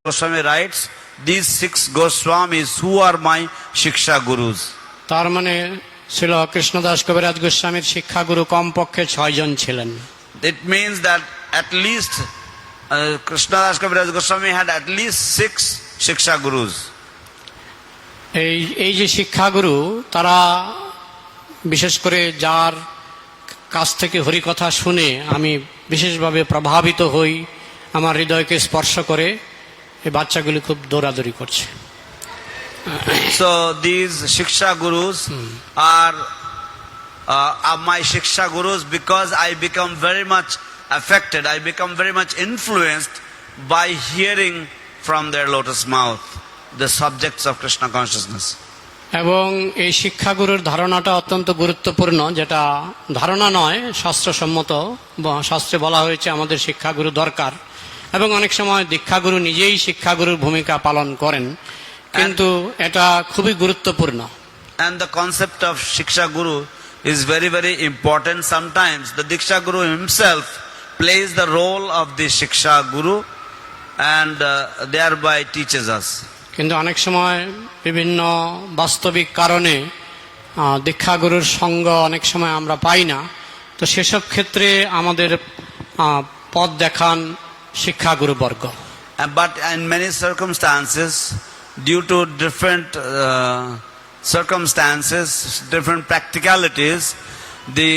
Goswami writes, these 6 Goswamis who are my Shiksha Gurus. তার মানে ছিল কৃষ্ণদাস কবিরাজ গোস্বামীর শিক্ষাগুরু কমপক্ষে 6 জন ছিলেন। It means that at least Krishnadas Kaviraj Goswami had at least 6 Shiksha Gurus. এই যে শিক্ষাগুরু তারা বিশেষ করে যার কাছ থেকে হরিকথা শুনে আমি বিশেষভাবে প্রভাবিত হই, আমার হৃদয়কে স্পর্শ করে, এই বাচ্চাগুলি খুব দৌড়াদৌড়ি করছে। So these Shiksha Gurus are my Shiksha Gurus because I become very much affected, I become very much influenced by hearing from their lotus mouth the subjects of Krishna consciousness. এবং এই শিক্ষাগুরুর ধারণাটা অত্যন্ত গুরুত্বপূর্ণ, যেটা ধারণা নয়, শাস্ত্রসম্মত। শাস্ত্রে বলা হয়েছে আমাদের শিক্ষাগুরু দরকার, এবং অনেক সময় দীক্ষাগুরু নিজেই শিক্ষাগুরুর ভূমিকা পালন করেন, কিন্তু এটা খুবই গুরুত্বপূর্ণ। And the concept of Shiksha Guru is very, very important. Sometimes the Diksha Guru himself plays the role of the Shiksha Guru and thereby teaches us. কিন্তু অনেক সময় বিভিন্ন বাস্তবিক কারণে দীক্ষাগুরুর সঙ্গ অনেক সময় আমরা পাই না, তো সেসব ক্ষেত্রে আমাদের পথ দেখান শিক্ষাগুরুবর্গ। But in many circumstances, due to different circumstances, different practicalities, the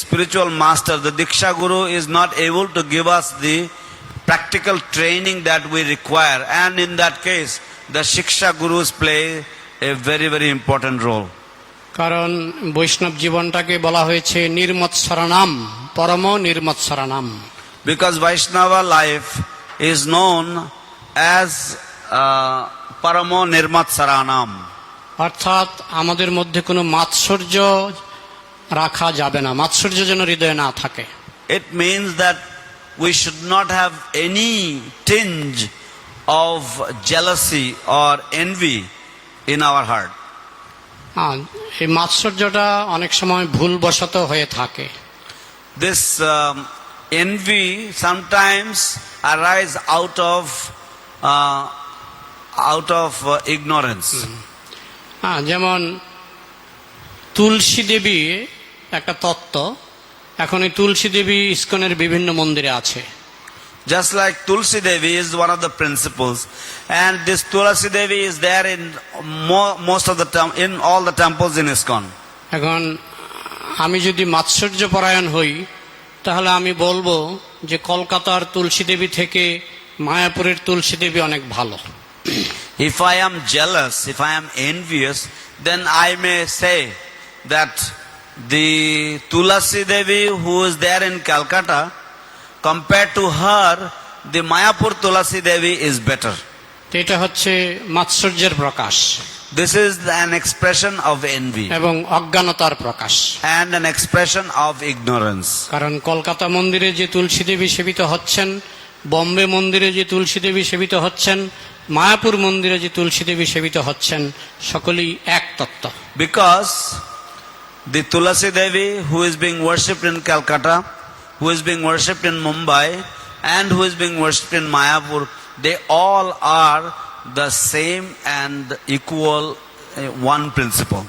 spiritual master, the Diksha Guru, is not able to give us the practical training that we require, and in that case the Shiksha Gurus play a very, very important role. কারণ বৈষ্ণব জীবনটাকে বলা হয়েছে নির্মৎসরণাম, পরম নির্মৎসরণাম। Because Vaishnava life is known as Paramo Nirmatsaranam. অর্থাৎ আমাদের মধ্যে কোনো মাৎসর্য রাখা যাবে না, মাৎসর্য যেন হৃদয়ে না থাকে। It means that we should not have any tinge of jealousy or envy in our heart. এই মাৎসর্যটা অনেক সময় ভুলবশত হয়ে থাকে। This envy sometimes arise out of ignorance. যেমন তুলসী দেবী একটা তত্ত্ব, এখন এই তুলসী দেবী ইস্কনের বিভিন্ন মন্দিরে আছে। Just like Tulsi Devi is one of the principles, and this Tulsi Devi is there in most of the in all the temples in ISKCON. এখন আমি যদি মাৎসর্য পরায়ণ হই, তাহলে আমি বলবো যে কলকাতার তুলসী দেবী থেকে মায়াপুরের তুলসী দেবী অনেক ভালো। If I am jealous, if I am envious, then I may say that the Tulasi Devi who is there in Calcutta, compared to her, the Mayapur Tulasi Devi is better. এটা হচ্ছে মাৎসর্যের প্রকাশ। This is an expression of envy এবং অজ্ঞানতার প্রকাশ and an expression of ignorance. কারণ কলকাতা মন্দিরে যে তুলসী দেবী সেবিত হচ্ছেন, বম্বে মন্দিরে যে তুলসী দেবী সেবিত হচ্ছেন, মায়াপুর মন্দিরে যে তুলসী দেবী সেবিত হচ্ছেন, সকলেই এক তত্ত্ব। Because the Tulasi Devi who is being worshipped in Calcutta, who is being worshipped in Mumbai, and who is being worshipped in Mayapur, they all are the same and equal one principle.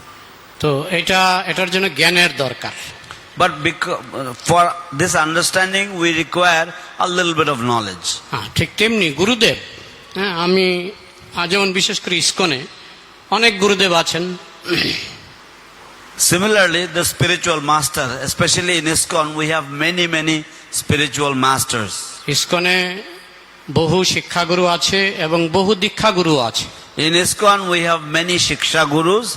তো এটার জন্য জ্ঞানের দরকার। But for this understanding we require a little bit of knowledge. ঠিক তেমনি গুরুদেব, আমি যেমন বিশেষ করে ইস্কনে অনেক গুরুদেব আছেন। Similarly, the spiritual master, especially in ISKCON, we have many, many spiritual masters. ইস্কনে বহু শিক্ষাগুরু আছে এবং বহু দীক্ষাগুরু আছে। In ISKCON, we have many Shiksha Gurus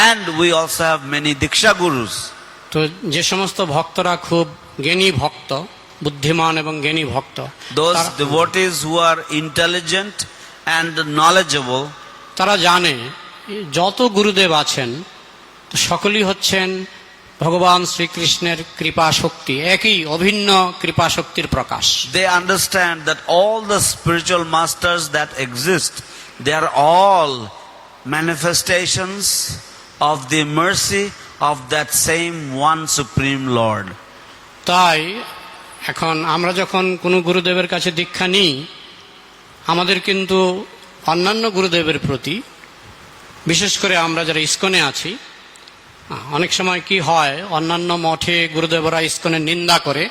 and we also have many Diksha Gurus. তো যে সমস্ত ভক্তরা খুব জ্ঞানী ভক্ত, বুদ্ধিমান এবং জ্ঞানী ভক্ত, Those devotees who are intelligent and knowledgeable, তারা জানে যত গুরুদেব আছেন সকলেই হচ্ছেন ভগবান শ্রীকৃষ্ণের কৃপা শক্তি, একই অভিন্ন কৃপা শক্তির প্রকাশ। They understand that all the spiritual masters that exist, they are all manifestations of the mercy of that same one Supreme Lord. তাই এখন আমরা যখন কোনো গুরুদেবের কাছে দীক্ষা নিই, আমাদের কিন্তু অন্যান্য গুরুদেবের প্রতি, বিশেষ করে আমরা যারা ইসকনে আছি, অনেক সময় কি হয়, অন্যান্য মঠে গুরুদেবরা ইসকনের নিন্দা করে,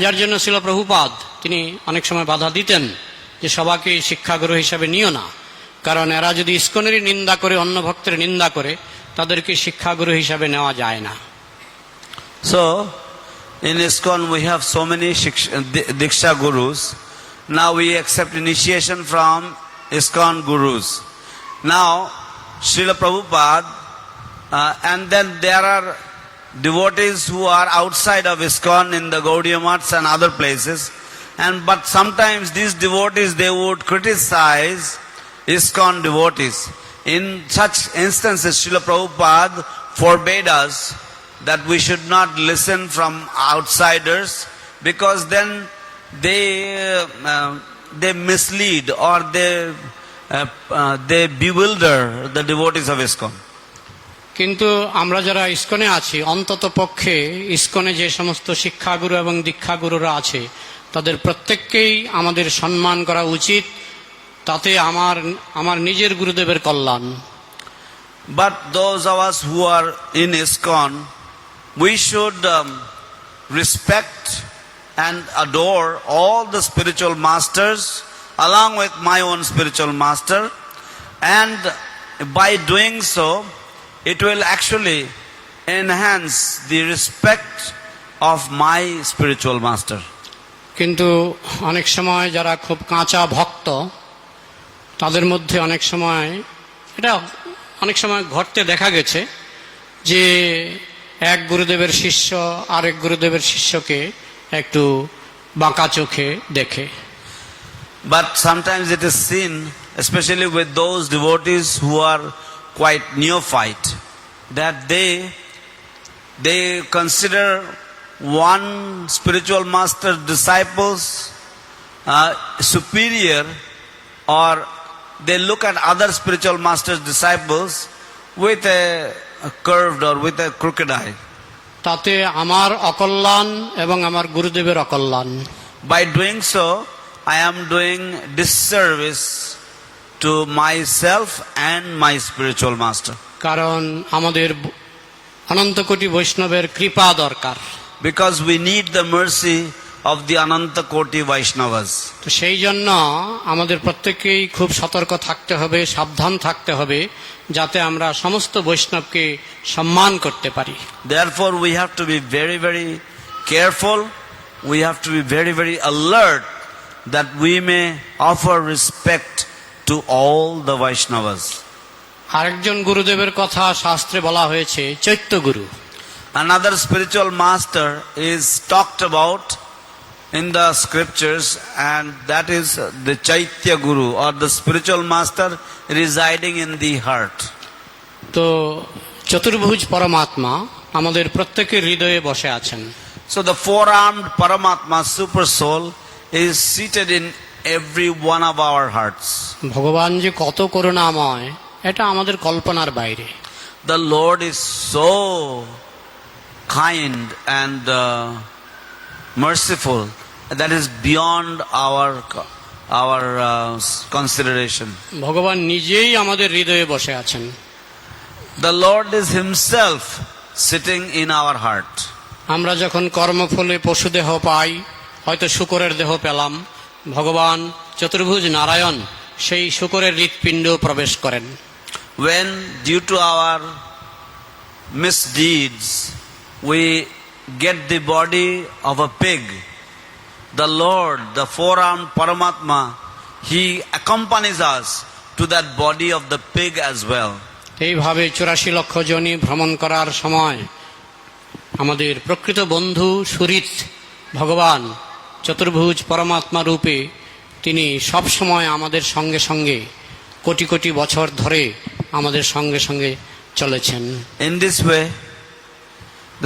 যার জন্য ছিল প্রভুপাদ তিনি অনেক সময় বাধা দিতেন যে সবাকে শিক্ষাগুরু হিসাবে নিও না, কারণ এরা যদি ইসকনেরই নিন্দা করে, অন্য ভক্তের নিন্দা করে, তাদেরকে শিক্ষাগুরু হিসাবে নেওয়া যায় না। So, in ISKCON we have so many Diksha Gurus. Now we accept initiation from ISKCON Gurus. Now, Srila Prabhupada, and then there are devotees who are outside of ISKCON in the Gaudiya Maths and other places. But sometimes these devotees, they would criticize ISKCON devotees. In such instances, Srila Prabhupada forbade us that we should not listen from outsiders, because then they mislead or they bewilder the devotees of ISKCON. কিন্তু আমরা যারা ইসকনে আছি, অন্তত পক্ষে ইসকনে যে সমস্ত শিক্ষাগুরু এবং দীক্ষাগুরুরা আছে, তাদের প্রত্যেককেই আমাদের সম্মান করা উচিত, তাতে আমার নিজের গুরুদেবের কল্যাণ। But those of us who are in ISKCON, we should respect and adore all the spiritual masters along with my own spiritual master, and by doing so it will actually enhance the respect of my spiritual master. কিন্তু অনেক সময় যারা খুব কাঁচা ভক্ত, তাদের মধ্যে অনেক সময় ঘটতে দেখা গেছে যে এক গুরুদেবের শিষ্য আরেক গুরুদেবের শিষ্যকে একটু বাঁকা চোখে দেখে। But sometimes it is seen, especially with those devotees who are quite neophyte, that they consider one spiritual master disciples superior, or they look at other spiritual masters disciples with a curved or with a crooked eye. তাতে আমার অকল্যাণ এবং আমার গুরুদেবের অকল্যাণ। By doing so, I am doing disservice to myself and my spiritual master. কারণ আমাদের অনন্ত কোটি বৈষ্ণবের কৃপা দরকার। Because we need the mercy of the Ananta Koti Vaishnavas. তো সেই জন্য আমাদের প্রত্যেককেই খুব সতর্ক থাকতে হবে, সাবধান থাকতে হবে, যাতে আমরা সমস্ত বৈষ্ণবকে সম্মান করতে পারি। Therefore we have to be very, very careful. We have to be very, very alert that we may offer respect to all the Vaishnavas. আরেকজন গুরুদেবের কথা শাস্ত্রে বলা হয়েছে, চৈত্য গুরু। Another spiritual master is talked about in the scriptures, and that is the Chaitya Guru, or the spiritual master residing in the heart. তো চতুর্ভুজ পরমাত্মা আমাদের প্রত্যেকের হৃদয়ে বসে আছেন। So the four-armed Paramatma super soul is seated in every one of our hearts. ভগবান যে কত করুণাময়, এটা আমাদের কল্পনার বাইরে। The Lord is so kind and merciful, that is beyond our consideration. ভগবান নিজেই আমাদের হৃদয়ে বসে আছেন। The Lord is himself sitting in our heart. আমরা যখন কর্মফলে পশু দেহ পাই, হয়তো শূকরের দেহ পেলাম, ভগবান চতুর্ভুজ নারায়ণ সেই শূকরের হৃৎপিণ্ড প্রবেশ করেন। When due to our misdeeds we get the body of a pig, the Lord, the four-armed Paramatma, he accompanies us to that body of the pig as well. এইভাবে 84 লক্ষ জনি ভ্রমণ করার সময় আমাদের প্রকৃত বন্ধু সুরিত ভগবান চতুর্ভুজ পরমাত্মা রূপে তিনি সব সময় আমাদের সঙ্গে সঙ্গে কোটি কোটি বছর ধরে আমাদের সঙ্গে সঙ্গে চলেছেন। In this way,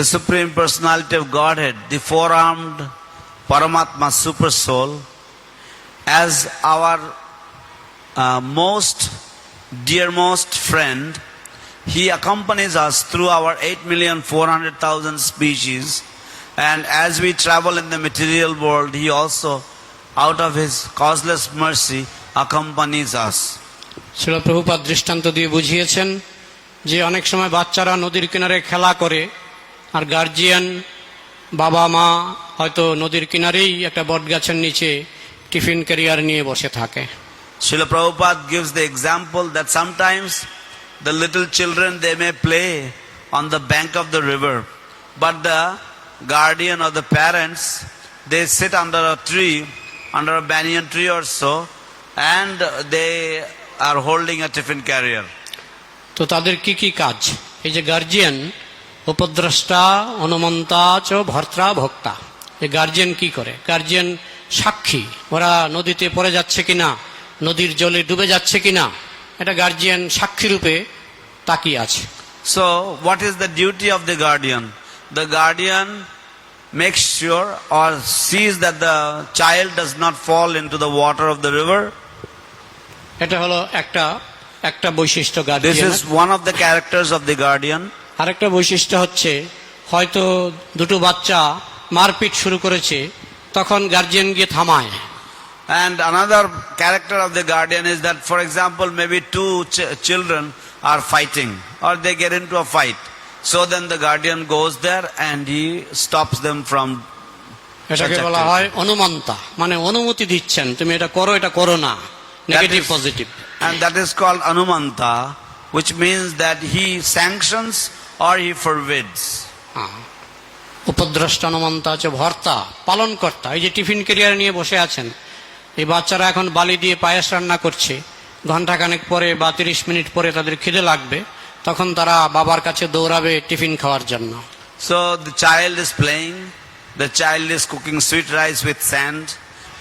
the Supreme Personality of Godhead, the four-armed Paramatma super soul, as our most dearmost friend, he accompanies us through our 8,400,000 species, and as we travel in the material world, he also, out of his causeless mercy, accompanies us. শিল প্রভুপাদ দৃষ্টান্ত দিয়ে বুঝিয়েছেন যে অনেক সময় বাচ্চারা নদীর কিনারে খেলা করে আর গার্জিয়ান বাবা মা হয়তো নদীর কিনারেই একটা বটগাছের নিচে টিফিন ক্যারিয়ার নিয়ে বসে থাকে। Srila Prabhupada gives the example that sometimes the little children, they may play on the bank of the river, but the guardian or the parents, they sit under a tree, under a banyan tree or so, and they are holding a tiffin carrier. তো তাদের কি কি কাজ? এই যে guardian, উপদ্রষ্টা, অনুমন্তা চ ভর্তা ভোক্তা, এই গার্জিয়ান কি করে? গার্জিয়ান সাক্ষী, ওরা নদীতে পড়ে যাচ্ছে কিনা, নদীর জলে ডুবে যাচ্ছে কিনা, এটা গার্জিয়ান সাক্ষী রূপে তাকিয়ে আছে। So, what is the duty of the guardian? The guardian makes sure or sees that the child does not fall into the water of the river. এটা হলো একটা বৈশিষ্ট্য This guardian. is one of the characters of the guardian. আরেকটা বৈশিষ্ট্য হচ্ছে হয়তো দুটো বাচ্চা মারপিট শুরু করেছে, তখন গার্জিয়ান গিয়ে থামায়। And another character of the guardian is that, for example, maybe two children are fighting or they get into a fight. So then the guardian goes there and he stops them from এটাকে such বলা activity. হয় অনুমন্তা, মানে অনুমতি দিচ্ছেন, তুমি এটা করো না, negative is- positive. And that is called Anumanta, which means that he sanctions or he forbids. উপদ্রষ্টা অনুমন্তা হচ্ছে ভর্তা, পালন কর্তা। এই যে টিফিন ক্যারিয়ার নিয়ে বসে আছেন, এই বাচ্চারা এখন বালি দিয়ে পায়েস রান্না করছে, ঘন্টাখানেক পরে বা 30 মিনিট পরে তাদের খিদে লাগবে, তখন তারা বাবার কাছে দৌড়াবে টিফিন খাওয়ার জন্য। So the child is playing, the child is cooking sweet rice with sand,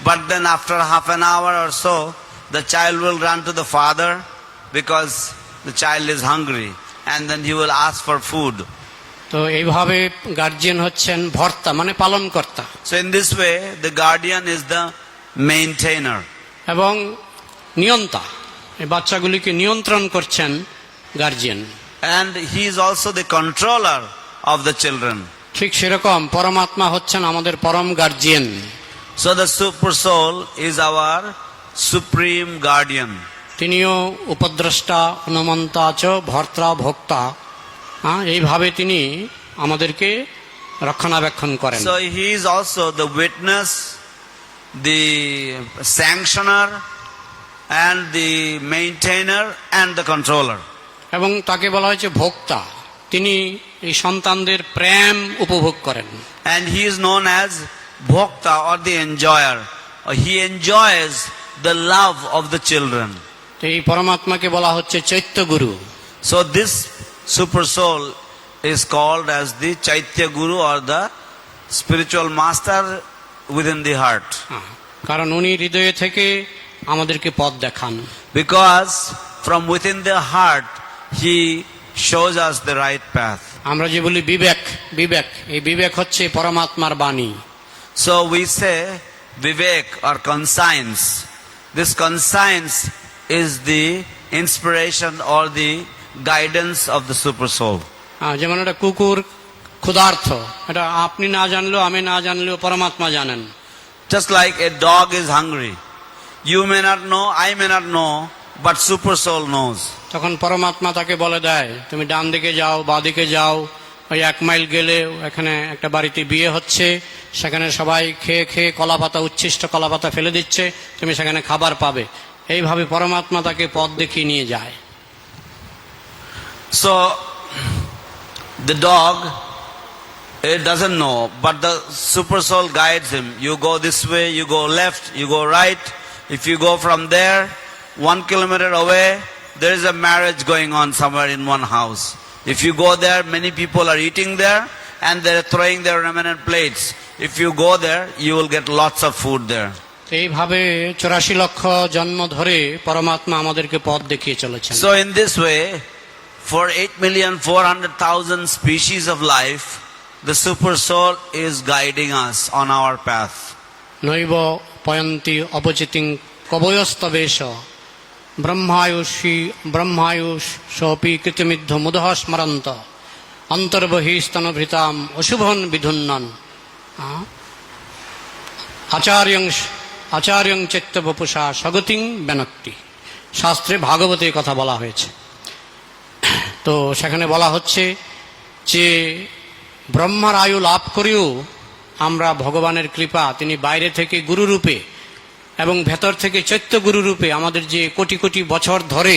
but then after half an hour or so, the child will run to the father because the child is hungry, and then he will ask for food. তো এইভাবে guardian হচ্ছেন ভর্তা, মানে পালন কর্তা, So in this way, the guardian is the maintainer. এবং নিয়ন্তা, এই বাচ্চাগুলিকে নিয়ন্ত্রণ করছেন guardian. And he is also the controller of the children. ঠিক সেরকম পরমাত্মা হচ্ছেন আমাদের পরম guardian. So the super soul is our supreme guardian. তিনিও উপদ্রষ্টা, অনুমন্তা চ ভর্তা ভোক্তা, এইভাবে তিনি আমাদেরকে রক্ষণাবেক্ষণ করেন। So he is also the witness, the sanctioner, and the maintainer and the controller. এবং তাকে বলা হয়েছে ভোক্তা, তিনি এই সন্তানদের প্রেম উপভোগ করেন। And he is known as Bhokta or the enjoyer. He enjoys the love of the children. তো এই পরমাত্মাকে বলা হচ্ছে চৈত্য গুরু। So this super soul is called as the Chaitya Guru or the spiritual master within the heart. কারণ উনি হৃদয়ে থেকে আমাদেরকে পথ দেখান। Because from within the heart he shows us the right path. আমরা যে বলি বিবেক, এই বিবেক হচ্ছে পরমাত্মার বাণী। So we say Vivek or conscience. This conscience is the inspiration or the guidance of the super soul. যেমন একটা কুকুর ক্ষুধার্ত, এটা আপনি না জানলেও আমি না জানলেও পরমাত্মা জানেন। Just like a dog is hungry. You may not know, I may not know, but super soul knows. তখন পরমাত্মা তাকে বলে দেয়, তুমি ডান দিকে যাও, বাঁ দিকে যাও, ওই 1 মাইল গেলে এখানে একটা বাড়িতে বিয়ে হচ্ছে, সেখানে সবাই খেয়ে খেয়ে কলাপাতা, উচ্ছিষ্ট কলাপাতা ফেলে দিচ্ছে, তুমি সেখানে খাবার পাবে। এইভাবে পরমাত্মা তাকে পথ দেখিয়ে নিয়ে যায়। So the dog, it doesn't know, but the super soul guides him. You go this way, you go left, you go right. If you go from there, 1 kilometer away, there is a marriage going on somewhere in one house. If you go there, many people are eating there and they're throwing their remnant plates. If you go there, you will get lots of food there. এইভাবে 84 লক্ষ জন্ম ধরে পরমাত্মা আমাদেরকে পথ দেখিয়ে চলেছেন। So in this way, for 8,400,000 species of life, the super soul is guiding us on our path. নৈব পয়ন্তি অপচিতিং কবয়স্তবেশ ব্রহ্মায়ুষ সোপি কৃতমিদ্ধ মুদহ স্মরন্ত অন্তর্বহিস্তনভৃতাম অশুভন বিধুন্নন আচার্যং চেত্ত বপুষা স্বগতিং বেনক্তি। শাস্ত্রে ভাগবতের কথা বলা হয়েছে। তো সেখানে বলা হচ্ছে যে ব্রহ্মার আয়ু লাভ করেও আমরা ভগবানের কৃপা, তিনি বাইরে থেকে গুরুরূপে এবং ভেতর থেকে চৈত্য গুরুরূপে আমাদের যে কোটি কোটি বছর ধরে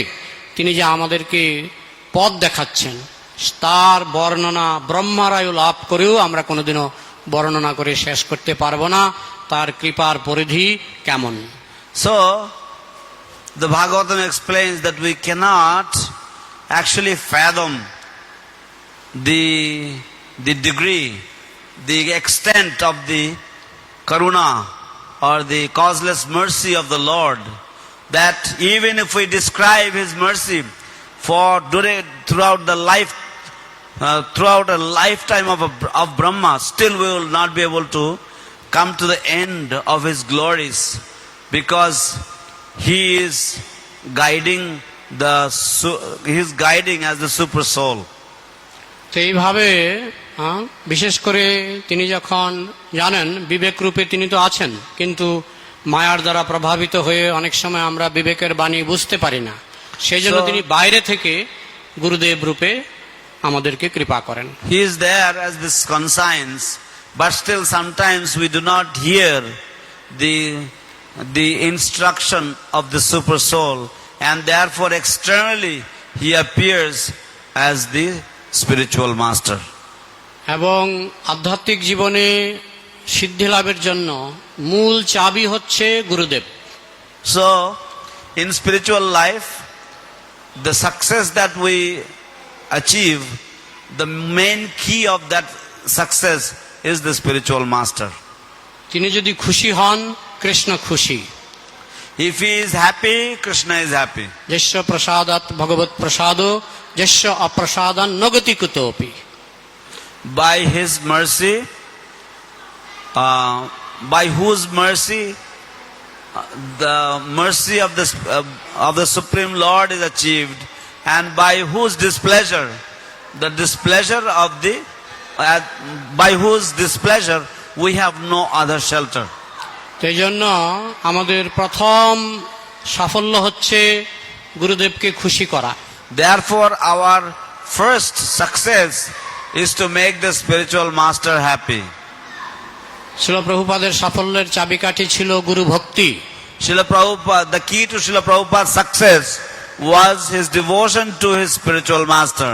তিনি যে আমাদেরকে পথ দেখাচ্ছেন, তার বর্ণনা ব্রহ্মার আয়ু লাভ করেও আমরা কোনোদিনও বর্ণনা করে শেষ করতে পারবো না, তার কৃপার পরিধি কেমন। So, the Bhagavatam explains that we cannot actually fathom the degree, the extent of the karuna or the causeless mercy of the Lord, that even if we describe His mercy throughout a lifetime of Brahma, still we will not be able to come to the end of His glories, because He is guiding as the super soul. তো এইভাবে বিশেষ করে তিনি যখন জানেন বিবেক রূপে তিনি তো আছেন, কিন্তু মায়ার দ্বারা প্রভাবিত হয়ে অনেক সময় আমরা বিবেকের বাণী বুঝতে পারি না, সেই জন্য তিনি বাইরে থেকে গুরুদেব রূপে আমাদেরকে কৃপা করেন। He is there as this conscience, but still sometimes we do not hear the instruction of the super soul, and therefore externally he appears as the spiritual master. এবং আধ্যাত্মিক জীবনে সিদ্ধি লাভের জন্য মূল চাবি হচ্ছে গুরুদেব। So in spiritual life, the success that we achieve, the main key of that success is the spiritual master. তিনি যদি খুশি হন, কৃষ্ণ খুশি। If he is happy, Krishna is happy. যস্য প্রসাদাৎ Bhagavat প্রসাদো যস্য অপ্রসাদান নগতি কুতোপি। By his mercy, by whose mercy, the mercy of the Supreme Lord is achieved, and by whose displeasure, the displeasure of by whose displeasure we have no other shelter. সেই জন্য আমাদের প্রথম সাফল্য হচ্ছে গুরুদেবকে খুশি করা। Therefore, our first success is to make the spiritual master happy. শিল প্রভুপাদের সাফল্যের চাবিকাঠি ছিল গুরু ভক্তি। Srila Prabhupada, the key to Srila Prabhupada's success was his devotion to his spiritual master.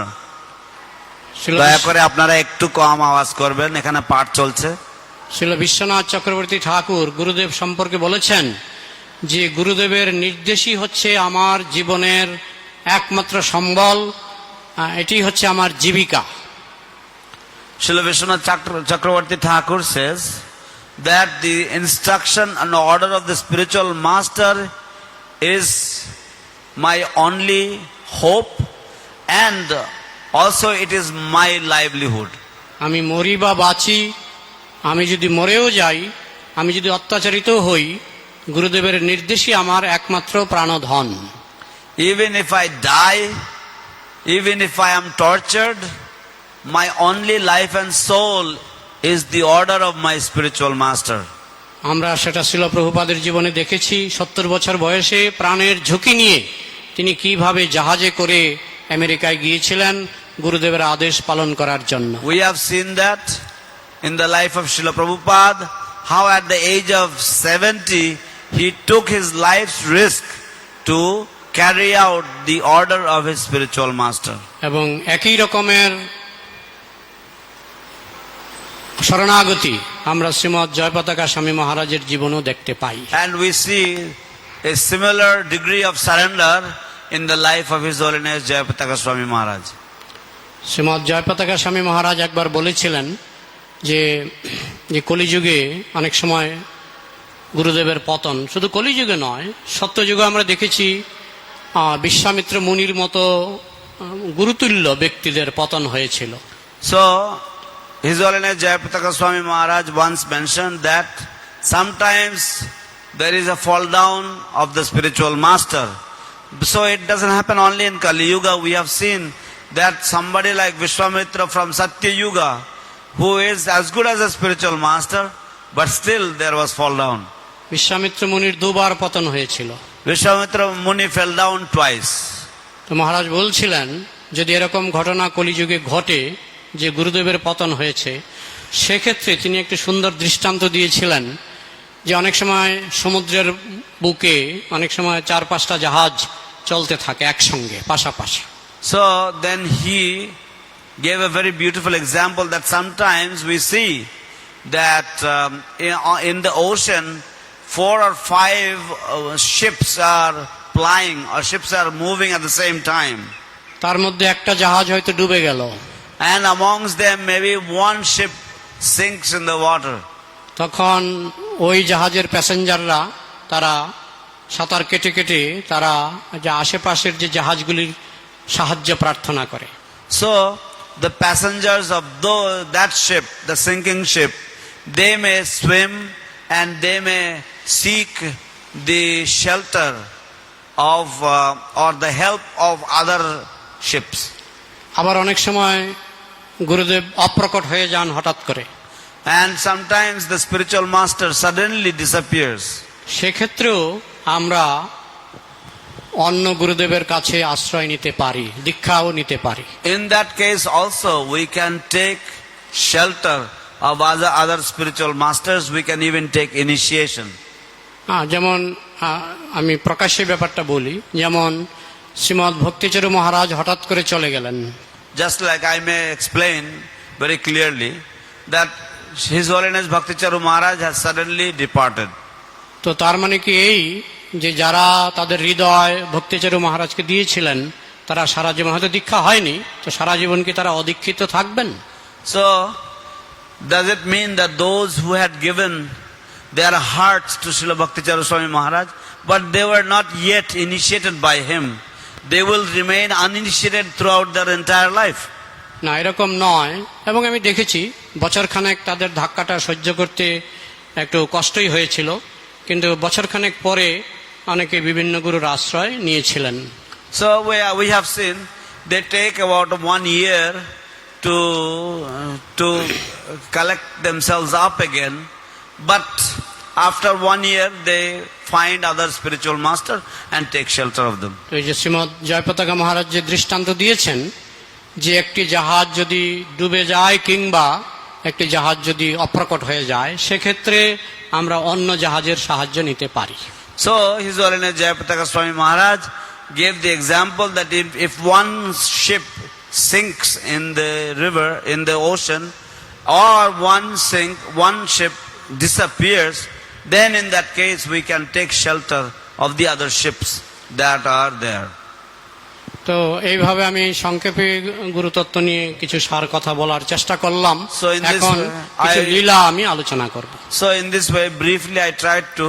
দয়া করে আপনারা একটু কম আওয়াজ করবেন, এখানে পাঠ চলছে। শিল বিশ্বনাথ চক্রবর্তী ঠাকুর গুরুদেব সম্পর্কে বলেছেন যে গুরুদেবের নির্দেশই হচ্ছে আমার জীবনের একমাত্র সম্বল, এটি হচ্ছে আমার জীবিকা। Srila Vishwanath Chakravarti Thakur says that the instruction and order of the spiritual master is my only hope, and also it is my livelihood. আমি মরি বা বাঁচি, আমি যদি মরেও যাই, আমি যদি অত্যাচারিত হই, গুরুদেবের নির্দেশই আমার একমাত্র প্রাণধন। Even if I die, even if I am tortured, my only life and soul is the order of my spiritual master. আমরা সেটা শিল প্রভুপাদের জীবনে দেখেছি। 70 বছর বয়সে প্রাণের ঝুঁকি নিয়ে তিনি কিভাবে জাহাজে করে আমেরিকায় গিয়েছিলেন গুরুদেবের আদেশ পালন করার জন্য। We have seen that in the life of Srila Prabhupada, how at the age of 70 he took his life's risk to carry out the order of his spiritual master. এবং একই রকমের শরণাগতি আমরা শ্রীমৎ জয়পতাকা স্বামী মহারাজের জীবনও দেখতে পাই। And we see a similar degree of surrender in the life of His Holiness Jayapataka Swami Maharaj. Srimat Jayapataka স্বামী মহারাজ একবার বলেছিলেন যে কলিযুগে অনেক সময় গুরুদেবের পতন, শুধু কলিযুগে নয়, সত্যযুগে আমরা দেখেছি বিশ্বামিত্র মুনির মতো গুরুতুল্য ব্যক্তিদের পতন হয়েছিল। So His Holiness Jayapataka Swami Maharaj once mentioned that sometimes there is a fall down of the spiritual master. So it doesn't happen only in Kali Yuga. We have seen that somebody like Vishwamitra from Satya Yuga, who is as good as a spiritual master, but still there was fall down. Vishwamitra মুনির দুবার পতন হয়েছিল। Vishwamitra Muni fell down twice. তো মহারাজ বলছিলেন যদি এরকম ঘটনা কলিযুগে ঘটে যে গুরুদেবের পতন হয়েছে, সেক্ষেত্রে তিনি একটি সুন্দর দৃষ্টান্ত দিয়েছিলেন যে অনেক সময় সমুদ্রের বুকে অনেক সময় 4-5টা জাহাজ চলতে থাকে একসঙ্গে পাশাপাশি। So then he gave a very beautiful example that sometimes we see that in the ocean 4 or 5 ships are plying or ships are moving at the same time. তার মধ্যে একটা জাহাজ হয়তো ডুবে গেল, And amongst them maybe one ship sinks in the water. তখন ওই জাহাজের প্যাসেঞ্জাররা তারা সাঁতার কেটে কেটে তারা যে আশেপাশের যে জাহাজগুলির সাহায্য প্রার্থনা করে। So the passengers of that ship, the sinking ship, they may swim and they may seek the shelter of or the help of other ships. আবার অনেক সময় গুরুদেব অপ্রকট হয়ে যান হঠাৎ করে, And sometimes the spiritual master suddenly disappears. সেক্ষেত্রেও আমরা অন্য গুরুদেবের কাছে আশ্রয় নিতে পারি, দীক্ষাও নিতে পারি। In that case also we can take shelter of other spiritual masters. We can even take initiation. যেমন আমি প্রকাশ্যে ব্যাপারটা বলি, যেমন শ্রীমৎ ভক্তিচরু মহারাজ হঠাৎ করে চলে গেলেন। Just like I may explain very clearly that His Holiness Bhakticharu Maharaj has suddenly departed. তো তার মানে কি এই যে যারা তাদের হৃদয় ভক্তিচরু মহারাজকে দিয়েছিলেন তারা সারা জীবন, হয়তো দীক্ষা হয়নি, তো সারা জীবন কি তারা অদীক্ষিত থাকবেন? So does it mean that those who had given their hearts to Srila Bhakticharu Swami Maharaj but they were not yet initiated by him, they will remain uninitiated throughout their entire life? না, এরকম নয়। এবং আমি দেখেছি বছরখানেক তাদের ধাক্কাটা সহ্য করতে একটু কষ্টই হয়েছিল, কিন্তু বছরখানেক পরে অনেকে বিভিন্ন গুরুর আশ্রয় নিয়েছিলেন। So we have seen they take about 1 year to collect themselves up again, but after 1 year they find other spiritual master and take shelter of them. তো এই যে শ্রীমৎ জয়পতাকা মহারাজ যে দৃষ্টান্ত দিয়েছেন যে একটি জাহাজ যদি ডুবে যায় কিংবা একটি জাহাজ যদি অপ্রকট হয়ে যায়, সেক্ষেত্রে আমরা অন্য জাহাজের সাহায্য নিতে পারি। So His Holiness Jayapataka Swami Maharaj gave the example that if one ship sinks in the river, in the ocean, or one ship disappears, then in that case we can take shelter of the other ships that are there. তো এইভাবে আমি সংক্ষেপে গুরুতত্ত্ব নিয়ে কিছু সার কথা বলার চেষ্টা করলাম। So in this এখন way, কিছু লীলা আমি আলোচনা করব। So in this way, briefly I tried to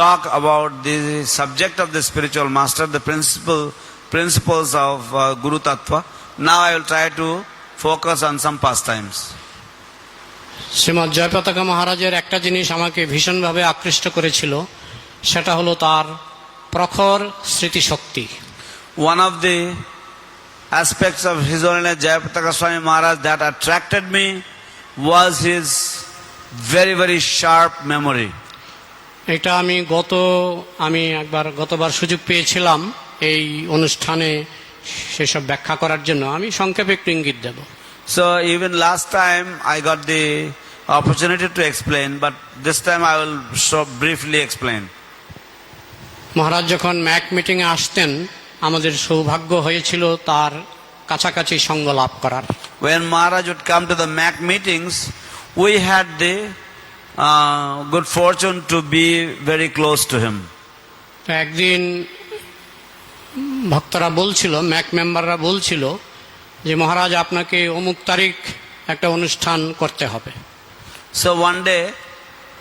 talk about the subject of the spiritual master, the principles of Guru Tattva. Now I will try to focus on some pastimes. Srimat Jayapataka মহারাজের একটা জিনিস আমাকে ভীষণভাবে আকৃষ্ট করেছিল, সেটা হলো তার প্রখর স্মৃতিশক্তি। One of the aspects of His Holiness Jayapataka Swami Maharaj that attracted me was his very, very sharp memory. এটা আমি গতবার সুযোগ পেয়েছিলাম এই অনুষ্ঠানে সেসব ব্যাখ্যা করার জন্য। আমি সংক্ষেপে একটু ইঙ্গিত দেব। So even last time I got the opportunity to explain, but this time I will briefly explain. মহারাজ যখন ম্যাক মিটিং এ আসতেন আমাদের সৌভাগ্য হয়েছিল তার কাছাকাছি সঙ্গ লাভ করার। When Maharaj would come to the MAC meetings, we had the good fortune to be very close to him. তো একদিন ভক্তরা বলছিল, ম্যাক মেম্বাররা বলছিল যে মহারাজ আপনাকে অমুক তারিখ একটা অনুষ্ঠান করতে হবে। So one day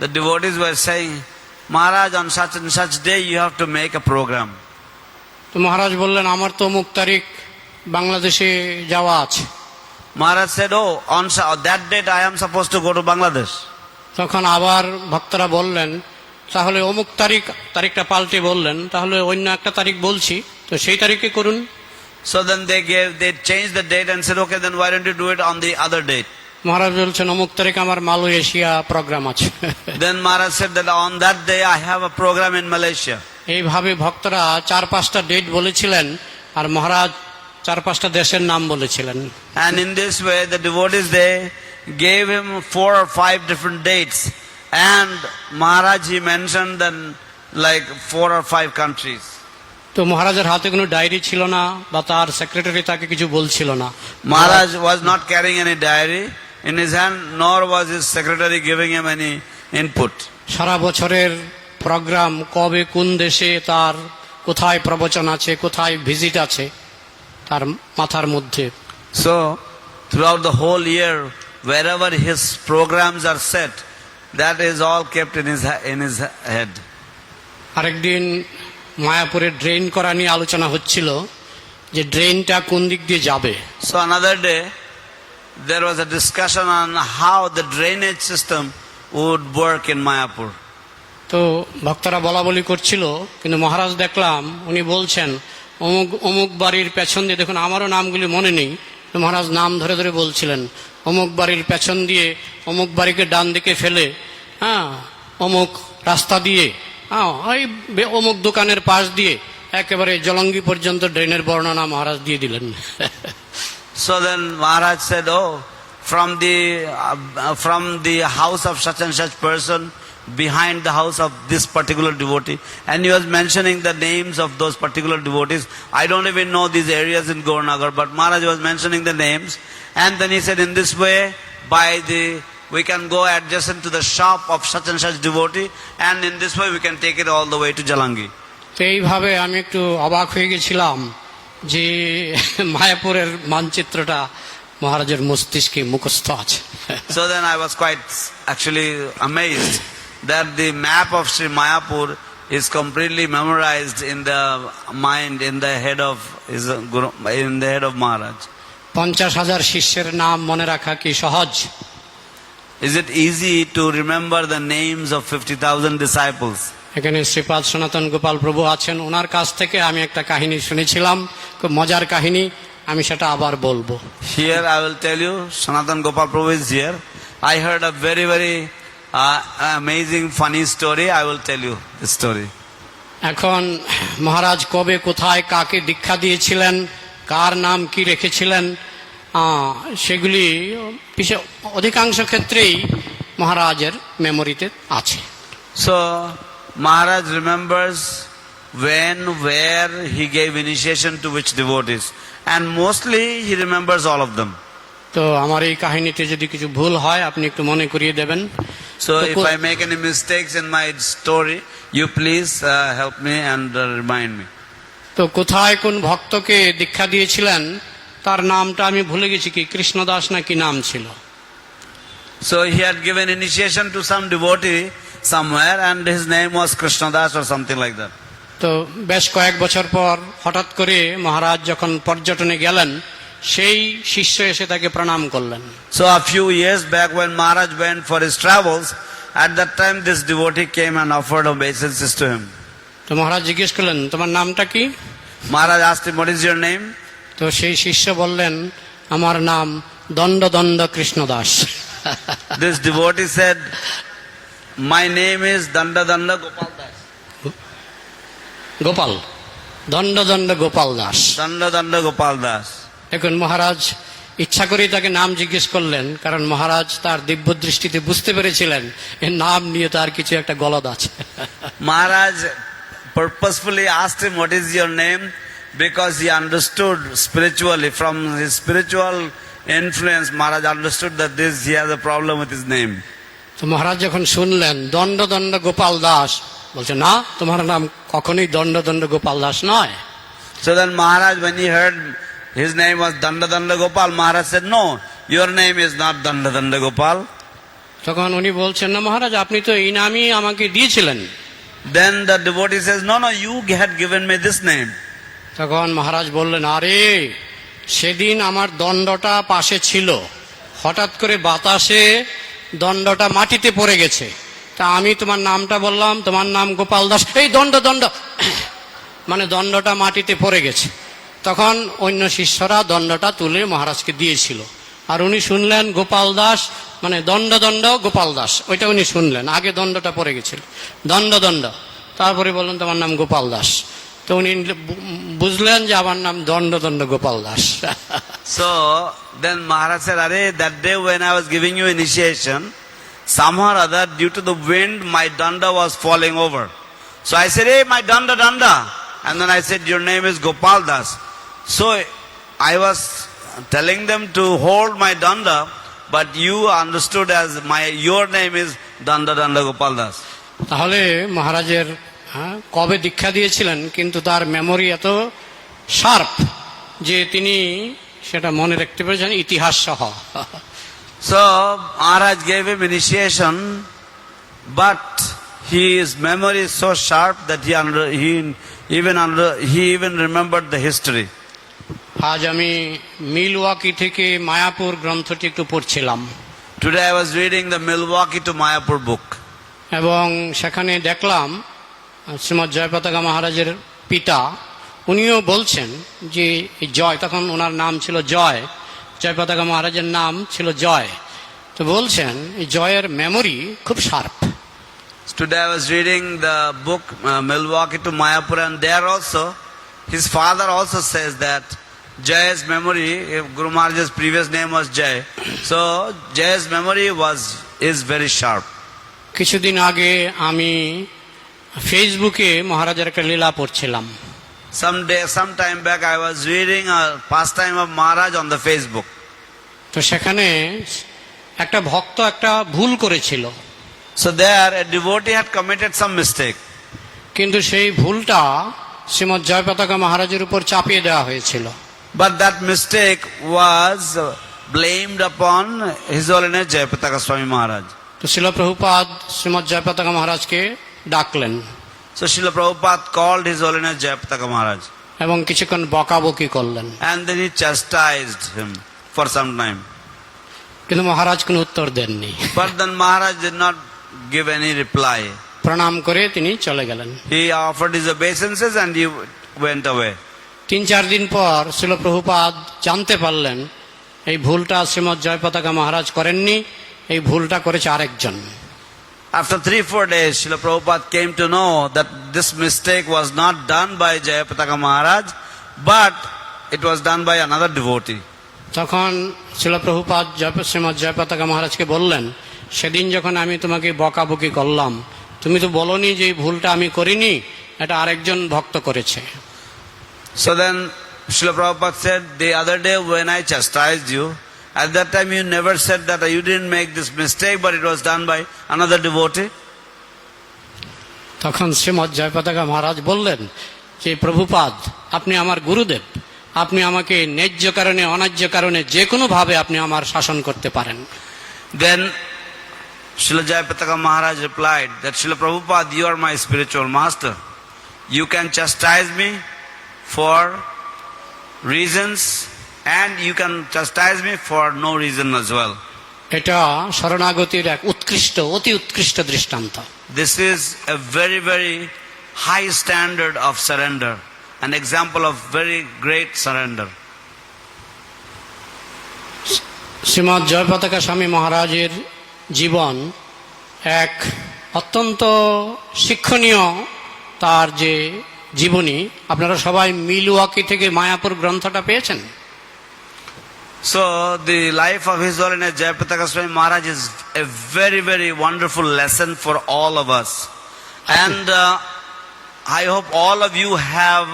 the devotees were saying, Maharaj, on such and such day you have to make a program. তো মহারাজ বললেন আমার তো অমুক তারিখ বাংলাদেশে যাওয়া আছে। Maharaj said, oh, on that date I am supposed to go to Bangladesh. তখন আবার ভক্তরা বললেন তাহলে অমুক তারিখটা পাল্টে বললেন তাহলে অন্য একটা তারিখ বলছি, তো সেই তারিখে করুন। So then they changed the date and said, okay, then why don't you do it on the other date? মহারাজ বলছেন অমুক তারিখে আমার মালয়েশিয়া প্রোগ্রাম আছে। Then Maharaj said that on that day I have a program in Malaysia. এইভাবে ভক্তরা 4-5টা date বলেছিলেন আর মহারাজ 4-5টা দেশের নাম বলেছিলেন। And in this way the devotees, they gave him 4 or 5 different dates. And Maharaj, he mentioned then like 4 or 5 countries. তো মহারাজের হাতে কোনো ডায়েরি ছিল না বা তার সেক্রেটারি তাকে কিছু বলছিল না। Maharaj was not carrying any diary in his hand, nor was his secretary giving him any input. সারা বছরের প্রোগ্রাম কবে কোন দেশে তার কোথায় প্রবচন আছে কোথায় ভিজিট আছে তার মাথার মধ্যে। So throughout the whole year, wherever his programs are set, that is all kept in his head. আরেকদিন মায়াপুরে ড্রেন করা নিয়ে আলোচনা হচ্ছিল যে ড্রেনটা কোন দিক দিয়ে যাবে। So another day, there was a discussion on how the drainage system would work in Mayapur. তো ভক্তরা বলা বলি করছিল, কিন্তু মহারাজ দেখলাম উনি বলছেন অমুক অমুক বাড়ির পেছন দিয়ে, দেখুন আমারও নামগুলি মনে নেই, তো মহারাজ নাম ধরে ধরে বলছিলেন অমুক বাড়ির পেছন দিয়ে অমুক বাড়িকে ডান দিকে ফেলে, হ্যাঁ অমুক রাস্তা দিয়ে, হ্যাঁ ওই অমুক দোকানের পাশ দিয়ে একেবারে জলঙ্গি পর্যন্ত ড্রেনের বর্ণনা মহারাজ দিয়ে দিলেন। So then Maharaj said, oh, from the house of such and such person, behind the house of this particular devotee, and he was mentioning the names of those particular devotees. I don't even know these areas in Gauranagar, but Maharaj was mentioning the names. And then he said, in this way, we can go adjacent to the shop of such and such devotee, and in this way we can take it all the way to Jalangi. তো এইভাবে আমি একটু অবাক হয়ে গেছিলাম যে মায়াপুরের মানচিত্রটা মহারাজের মস্তিষ্কে মুখস্থ আছে। So then I was quite actually amazed that the map of Sri Mayapur is completely memorized in the mind, in the head of Maharaj. 50,000 শিষ্যের নাম মনে রাখা কি সহজ? Is it easy to remember the names of 50,000 disciples? এখানে শ্রীপাদ সনাতন গোপাল প্রভু আছেন, ওনার কাছ থেকে আমি একটা কাহিনী শুনেছিলাম, খুব মজার কাহিনী, আমি সেটা আবার বলবো। Here I will tell you, Sanatan Gopal Prabhu is here. I heard a very, very amazing, funny story. I will tell you this story. এখন মহারাজ কবে কোথায় কাকে দীক্ষা দিয়েছিলেন, কার নাম কি রেখেছিলেন, সেগুলি অধিকাংশ ক্ষেত্রেই মহারাজের মেমোরিতে আছে। So Maharaj remembers when, where he gave initiation to which devotees, and mostly he remembers all of them. তো আমার এই কাহিনীতে যদি কিছু ভুল হয় আপনি একটু মনে করিয়ে দেবেন। So if I make any mistakes in my story, you please help me and remind me. তো কোথায় কোন ভক্তকে দীক্ষা দিয়েছিলেন তার নামটা আমি ভুলে গেছি, কি কৃষ্ণদাস না কি নাম ছিল। So he had given initiation to some devotee somewhere, and his name was Krishnadas or something like that. তো বেশ কয়েক বছর পর হঠাৎ করে মহারাজ যখন পর্যটনে গেলেন, সেই শিষ্য এসে তাকে প্রণাম করলেন। So a few years back when Maharaj went for his travels, at that time this devotee came and offered obeisances to him. তো মহারাজ জিজ্ঞেস করলেন তোমার নামটা কি? Maharaj asked him, what is your name? তো সেই শিষ্য বললেন আমার নাম দণ্ড দণ্ড Krishnadas. This devotee said, my name is Danda Danda Gopal Das. Gopal, দণ্ড দণ্ড Gopal Das. Danda Danda Gopal Das. এখন মহারাজ ইচ্ছা করেই তাকে নাম জিজ্ঞেস করলেন, কারণ মহারাজ তার দিব্য দৃষ্টিতে বুঝতে পেরেছিলেন এর নাম নিয়ে তার কিছু একটা গলদ আছে। Maharaj purposefully asked him, what is your name? Because he understood spiritually, from his spiritual influence, Maharaj understood that he has a problem with his name. তো মহারাজ যখন শুনলেন দণ্ড দণ্ড গোপাল দাস, বলছে না তোমার নাম কখনোই দণ্ড দণ্ড গোপাল দাস নয়। So then Maharaj, when he heard his name was Danda Danda Gopal, Maharaj said, no, your name is not Danda Danda Gopal. তখন উনি বলছেন না মহারাজ আপনি তো এই নামই আমাকে দিয়েছিলেন। Then the devotee says, no, you had given me this name. তখন মহারাজ বললেন আরে সেদিন আমার দণ্ডটা পাশে ছিল, হঠাৎ করে বাতাসে দণ্ডটা মাটিতে পড়ে গেছে, তা আমি তোমার নামটা বললাম, তোমার নাম গোপাল দাস, এই দণ্ড দণ্ড মানে দণ্ডটা মাটিতে পড়ে গেছে। তখন অন্য শিষ্যরা দণ্ডটা তুলে মহারাজকে দিয়েছিল। আর উনি শুনলেন গোপাল দাস, মানে দণ্ড দণ্ড গোপাল দাস, ওইটা উনি শুনলেন। আগে দণ্ডটা পড়ে গেছিল, দণ্ড দণ্ড, তারপরে বললেন তোমার নাম গোপাল দাস। তো উনি বুঝলেন যে আমার নাম দণ্ড দণ্ড Gopal Das. So then Maharaj said, "Arey, that day when I was giving you initiation, somehow or other, due to the wind, my danda was falling over. So I said, hey, my danda, danda. And then I said, your name is Gopal Das. So I was telling them to hold my danda, but you understood as your name is danda, danda, Gopal Das." তাহলে মহারাজের কবে দীক্ষা দিয়েছিলেন, কিন্তু তার memory এত sharp যে তিনি সেটা মনে রাখতে পেরেছেন ইতিহাস সহ। So Maharaj gave him initiation, but his memory is so sharp that he even remembered the history. আজ আমি মিলওয়াকি থেকে মায়াপুর গ্রন্থটি একটু পড়ছিলাম, Today I was reading the Milwaukee to Mayapur book, এবং সেখানে দেখলাম শ্রীমৎ জয়পতাকা মহারাজের পিতা উনিও বলছেন যে এই জয়, তখন ওনার নাম ছিল জয়, জয়পতাকা মহারাজের নাম ছিল জয়। তো বলছেন এই জয়ের মেমোরি খুব sharp. Today I was reading the book Milwaukee to Mayapur, and there also his father also says that Jay's memory, if Guru Maharaj's previous name was Jay, so Jay's memory is very sharp. কিছুদিন আগে আমি ফেসবুকে মহারাজের একটা লীলা পড়ছিলাম। Some time back I was reading a pastime of Maharaj on the Facebook. তো সেখানে একটা ভক্ত একটা ভুল করেছিল, So there a devotee had committed some mistake. কিন্তু সেই ভুলটা শ্রীমৎ জয়পতাকা মহারাজের উপর চাপিয়ে দেওয়া হয়েছিল। But that mistake was blamed upon His Holiness Jayapataka Swami Maharaj. তো শিল প্রভুপাদ শ্রীমৎ জয়পতাকা মহারাজকে ডাকলেন So Srila Prabhupada called His Holiness Jayapataka Maharaj, এবং কিছুক্ষণ বকাবকি করলেন, and then he chastised him for some time. কিন্তু মহারাজ কোনো উত্তর দেননি। But then Maharaj did not give any reply. প্রণাম করে তিনি চলে গেলেন। He offered his obeisances and he went away. 3-4 দিন পর শিল প্রভুপাদ জানতে পারলেন এই ভুলটা শ্রীমৎ জয়পতাকা মহারাজ করেননি, এই ভুলটা করেছে আরেকজন। After 3-4 days, Srila Prabhupada came to know that this mistake was not done by Jayapataka Maharaj, but it was done by another devotee. তখন শিল প্রভুপাদ শ্রীমৎ জয়পতাকা মহারাজকে বললেন, সেদিন যখন আমি তোমাকে বকাবকি করলাম, তুমি তো বলনি যে এই ভুলটা আমি করিনি, এটা আরেকজন ভক্ত করেছে। So then Srila Prabhupada said, the other day when I chastised you, at that time you never said that you didn't make this mistake, but it was done by another devotee. তখন শ্রীমৎ জয়পতাকা মহারাজ বললেন যে প্রভুপাদ, আপনি আমার গুরুদেব, আপনি আমাকে ন্যায্য কারণে অন্যায্য কারণে যে কোনো ভাবে আপনি আমার শাসন করতে পারেন। Then Srila Jayapataka Maharaj replied that Srila Prabhupada, you are my spiritual master. You can chastise me for reasons and you can chastise me for no reason as well. এটা শরণাগতির এক উৎকৃষ্ট, অতি উৎকৃষ্ট দৃষ্টান্ত। This is a very, very high standard of surrender, an example of very great surrender. Srimat Jayapataka স্বামী মহারাজের জীবন এক অত্যন্ত শিক্ষণীয়, তার যে জীবনী। আপনারা সবাই মিলওয়াকি থেকে মায়াপুর গ্রন্থটা পেয়েছেন। So the life of His Holiness Jayapataka Swami Maharaj is a very, very wonderful lesson for all of us. And I hope all of you have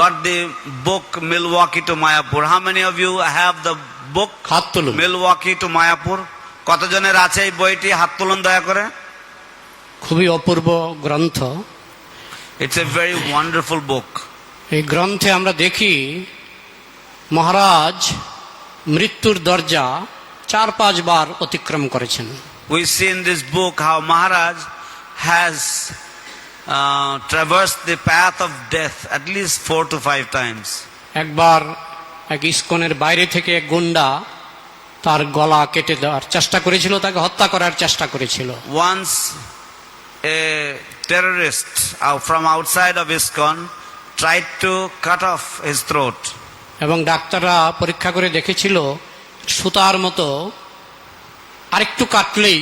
got the book Milwaukee to Mayapur. How many of you have the book হাত তুলুন। Milwaukee to Mayapur? কতজনের আছে এই বইটি? হাত তুলুন দয়া করে। খুবই অপূর্ব গ্রন্থ। It's a very wonderful book. এই গ্রন্থে আমরা দেখি মহারাজ মৃত্যুর দরজা 4-5 বার অতিক্রম করেছেন। We see in this book how Maharaj has traversed the path of death at least 4 to 5 times. একবার এক ইস্কনের বাইরে থেকে এক গুন্ডা তার গলা কেটে দেওয়ার চেষ্টা করেছিল, তাকে হত্যা করার চেষ্টা করেছিল। Once a terrorist from outside of ISKCON tried to cut off his throat. এবং ডাক্তাররা পরীক্ষা করে দেখেছিল সুতার মতো আরেকটু কাটলেই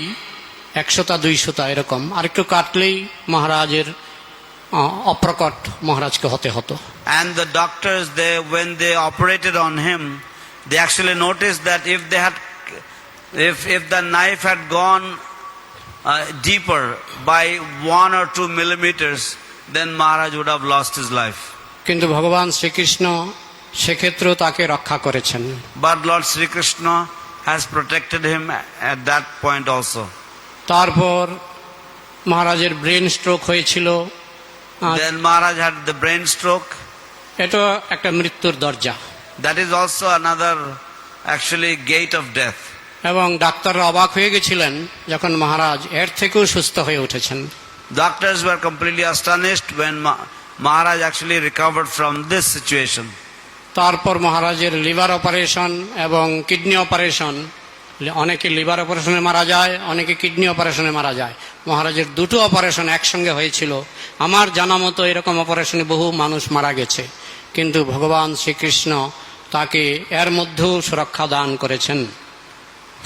100-200 এরকম আরেকটু কাটলেই মহারাজের অপ্রকট মহারাজকে হতে হতো। And the doctors, when they operated on him, they actually noticed that if the knife had gone deeper by 1 or 2 millimeters, then Maharaj would have lost his life. কিন্তু ভগবান শ্রীকৃষ্ণ সেক্ষেত্রেও তাকে রক্ষা করেছেন। But Lord Sri Krishna has protected him at that point also. তারপর মহারাজের brain stroke হয়েছিল। Then Maharaj had the brain stroke. এটা একটা মৃত্যুর দরজা, That is also another actually gate of death. এবং ডাক্তাররা অবাক হয়ে গেছিলেন যখন মহারাজ এর থেকেও সুস্থ হয়ে উঠেছেন। Doctors were completely astonished when Maharaj actually recovered from this situation. তারপর মহারাজের লিভার অপারেশন এবং কিডনি অপারেশন, অনেকে লিভার অপারেশনে মারা যায়, অনেকে কিডনি অপারেশনে মারা যায়। মহারাজের দুটো অপারেশন একসঙ্গে হয়েছিল। আমার জানা মতো এরকম অপারেশনে বহু মানুষ মারা গেছে, কিন্তু ভগবান শ্রীকৃষ্ণ তাকে এর মধ্যেও সুরক্ষা দান করেছেন।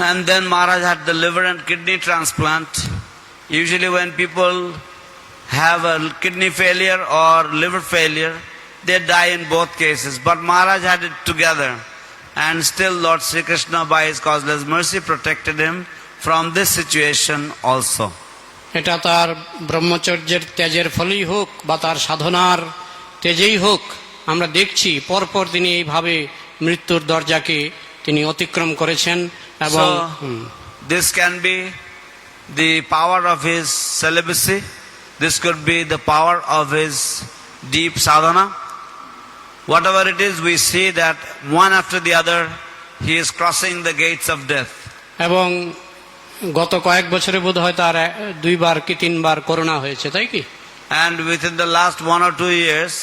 And then Maharaj had the liver and kidney transplant. Usually when people have a kidney failure or liver failure, they die in both cases. But Maharaj had it together. And still Lord Sri Krishna, by his causeless mercy, protected him from this situation also. এটা তার ব্রহ্মচর্যের তেজের ফলেই হোক বা তার সাধনার তেজেই হোক, আমরা দেখছি পরপর তিনি এইভাবে মৃত্যুর দরজাকে তিনি অতিক্রম করেছেন। এবং So, this can be the power of his celibacy. This could be the power of his deep sadhana. Whatever it is, we see that one after the other, he is crossing the gates of death. এবং গত কয়েক বছরে বোধ হয় তার 2বার কি 3বার corona হয়েছে, তাই কি? And within the last 1 or 2 years,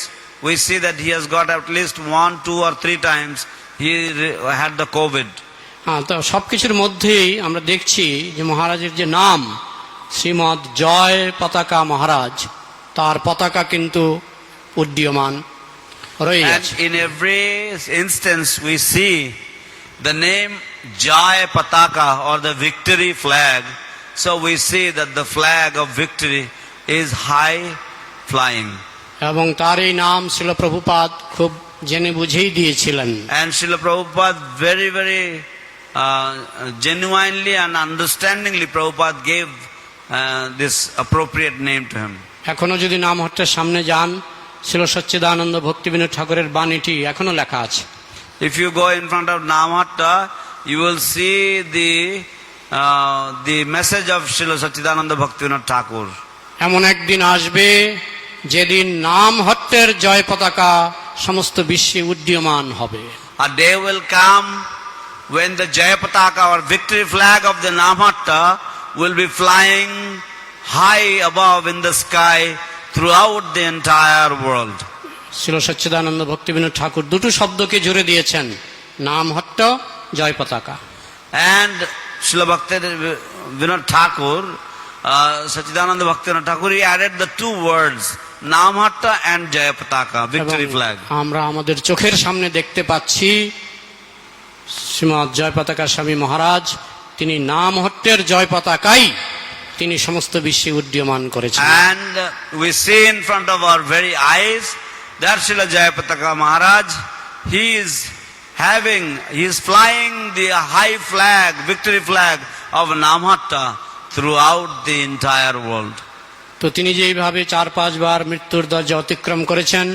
we see that he has got at least 1, 2 or 3 times he had the COVID. হ্যাঁ, তো সবকিছুর মধ্যেই আমরা দেখছি যে মহারাজের যে নাম শ্রীমৎ জয় পতাকা মহারাজ, তার পতাকা কিন্তু উড্ডীয়মান রয়ে And গেছে। in every instance, we see the name Jai Pataka or the victory flag. So we see that the flag of victory is high flying. এবং তার এই নাম ছিল প্রভুপাদ খুব জেনে বুঝেই দিয়েছিলেন। And Srila Prabhupada very genuinely and understandingly Prabhupada gave this appropriate name to him. এখনো যদি নাম হট্টের সামনে যান, ছিল সচ্চিদানন্দ ভক্তিবিনোদ ঠাকুরের বাণীটি এখনো লেখা আছে। If you go in front of Namhatta, you will see the message of Srila Satchidananda Bhaktivinoda Thakur. এমন একদিন আসবে যেদিন নাম হট্টের জয় পতাকা সমস্ত বিশ্বে উড্ডীয়মান হবে। A day will come when the Jaya Pataka or victory flag of the Namhatta will be flying high above in the sky throughout the entire world. ছিল সচ্চিদানন্দ ভক্তিবিনোদ ঠাকুর দুটো শব্দকে জুড়ে দিয়েছেন, নাম হট্ট জয় পতাকা। And Srila Bhaktivinoda Thakur, Satchidananda Bhaktivinoda Thakur, he added the 2 words, Namhatta and Jaya Pataka, victory এবং flag. আমরা আমাদের চোখের সামনে দেখতে পাচ্ছি শ্রীমৎ জয় পতাকা স্বামী মহারাজ তিনি নাম হট্টের জয় পতাকাই তিনি সমস্ত বিশ্বে উড্ডীয়মান করেছেন। And we see in front of our very eyes that Srila Jaya Pataka Maharaj, he is flying the high flag, victory flag of Namhatta throughout the entire world. তো তিনি যে এইভাবে 4-5 বার মৃত্যুর দরজা অতিক্রম করেছেন,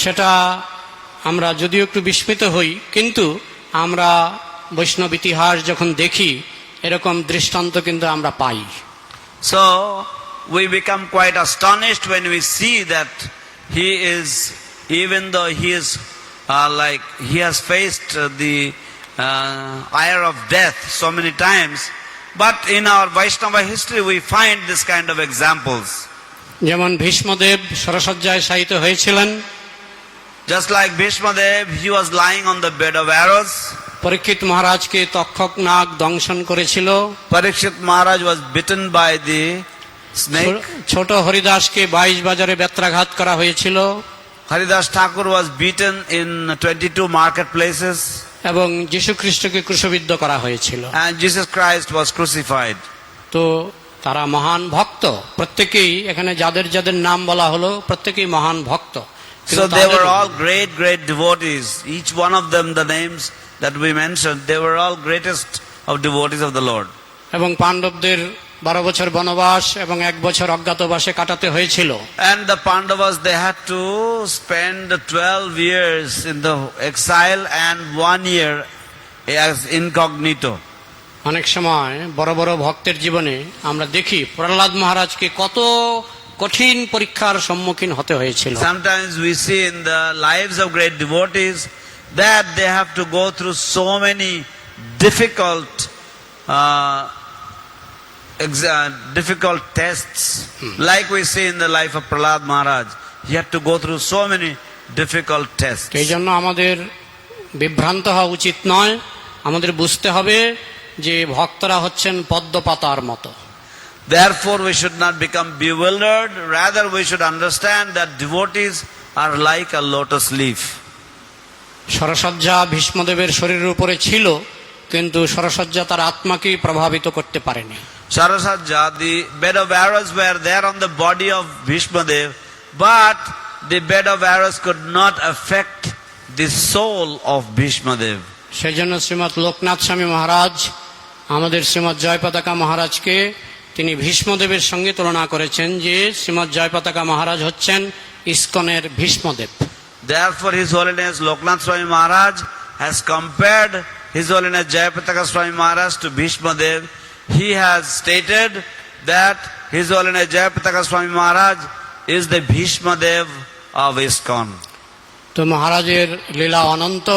সেটা আমরা যদিও একটু বিস্মিত হই, কিন্তু আমরা বৈষ্ণব ইতিহাস যখন দেখি এরকম দৃষ্টান্ত কিন্তু আমরা পাই। So we become quite astonished when we see that he is, even though he is he has faced the ire of death so many times, but in our Vaishnava history we find this kind of examples. যেমন ভীষ্মদেব সরসজ্জায় শায়িত হয়েছিলেন, Just like Bhishma Dev, he was lying on the bed of arrows. পরীক্ষিত মহারাজকে তক্ষক নাগ দংশন করেছিল, Parikshit Maharaj was bitten by the snake. ছোট হরিদাসকে 22 বাজারে বেত্রাঘাত করা হয়েছিল, Haridas Thakur was beaten in 22 marketplaces. এবং যীশু খ্রিস্টকে ক্রুশবিদ্ধ করা হয়েছিল। and Jesus Christ was crucified. তো তারা মহান ভক্ত, প্রত্যেকেই এখানে যাদের যাদের নাম বলা হলো প্রত্যেকেই মহান ভক্ত। So they were all great, great devotees. Each one of them, the names that we mentioned, they were all greatest of devotees of the Lord. এবং পাণ্ডবদের 12 বছর বনবাস এবং 1 বছর অজ্ঞাতবাসে কাটাতে হয়েছিল। And the Pandavas, they had to spend 12 years in the exile and 1 year as incognito. অনেক সময় বড় বড় ভক্তের জীবনে আমরা দেখি প্রহ্লাদ মহারাজকে কত কঠিন পরীক্ষার সম্মুখীন হতে হয়েছিল। Sometimes we see in the lives of great devotees that they have to go through so many difficult difficult tests, like we see in the life of Prahlad Maharaj. He had to go through so many difficult tests. এই জন্য আমাদের বিভ্রান্ত হওয়া উচিত নয়, আমাদের বুঝতে হবে যে ভক্তরা হচ্ছেন পদ্ম পাতার মতো। Therefore we should not become bewildered, rather we should understand that devotees are like a lotus leaf. সরসজ্জা ভীষ্মদেবের শরীরের উপরে ছিল, কিন্তু সরসজ্জা তার আত্মাকে প্রভাবিত করতে পারেনি। Sarasajja, the bed of arrows were there on the body of Bhishmadev, but the bed of arrows could not affect the soul of Bhishmadev. সেই জন্য শ্রীমৎ লোকনাথ স্বামী মহারাজ আমাদের শ্রীমৎ জয়পতাকা মহারাজকে তিনি ভীষ্মদেবের সঙ্গে তুলনা করেছেন, যে শ্রীমৎ জয়পতাকা মহারাজ হচ্ছেন ইস্কনের Bhishmadev. Therefore His Holiness Loknath Swami Maharaj has compared His Holiness Jayapataka Swami Maharaj to Bhishmadev. He has stated that His Holiness Jayapataka Swami Maharaj is the Bhishmadev of ISKCON. তো মহারাজের লীলা অনন্ত।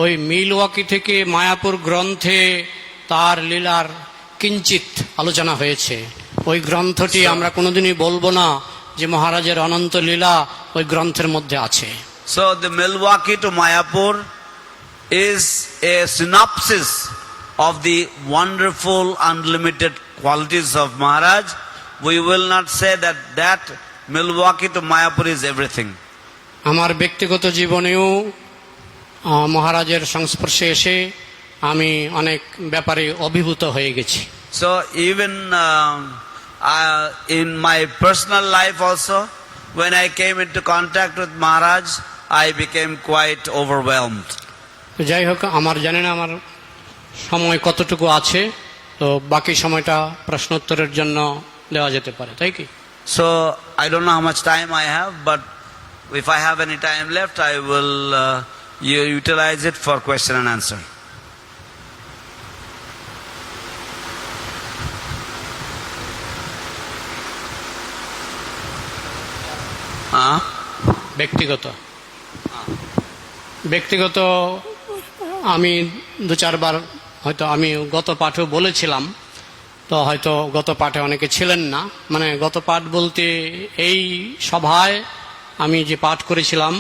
ওই মিলওয়াকি থেকে মায়াপুর গ্রন্থে তার লীলার কিঞ্চিত আলোচনা হয়েছে। ওই গ্রন্থটি আমরা কোনোদিনই বলবো না যে মহারাজের অনন্ত লীলা ওই গ্রন্থের মধ্যে আছে। So the Milwaukee to Mayapur is a synopsis of the wonderful unlimited qualities of Maharaj. We will not say that Milwaukee to Mayapur is everything. আমার ব্যক্তিগত জীবনেও মহারাজের সংস্পর্শে এসে আমি অনেক ব্যাপারে অভিভূত হয়ে গেছি। So even in my personal life also, when I came into contact with Maharaj, I became quite overwhelmed. যাই হোক, আমার জানি না আমার সময় কতটুকু আছে, তো বাকি সময়টা প্রশ্নোত্তরের জন্য দেওয়া যেতে পারে, তাই কি? So I don't know how much time I have, but if I have any time left, I will utilize it for question and answer. ব্যক্তিগত আমি 2-4 বার হয়তো আমি গত পাঠেও বলেছিলাম, তো হয়তো গত পাঠে অনেকে ছিলেন না। মানে গত পাঠ বলতে এই সভায় আমি যে পাঠ করেছিলাম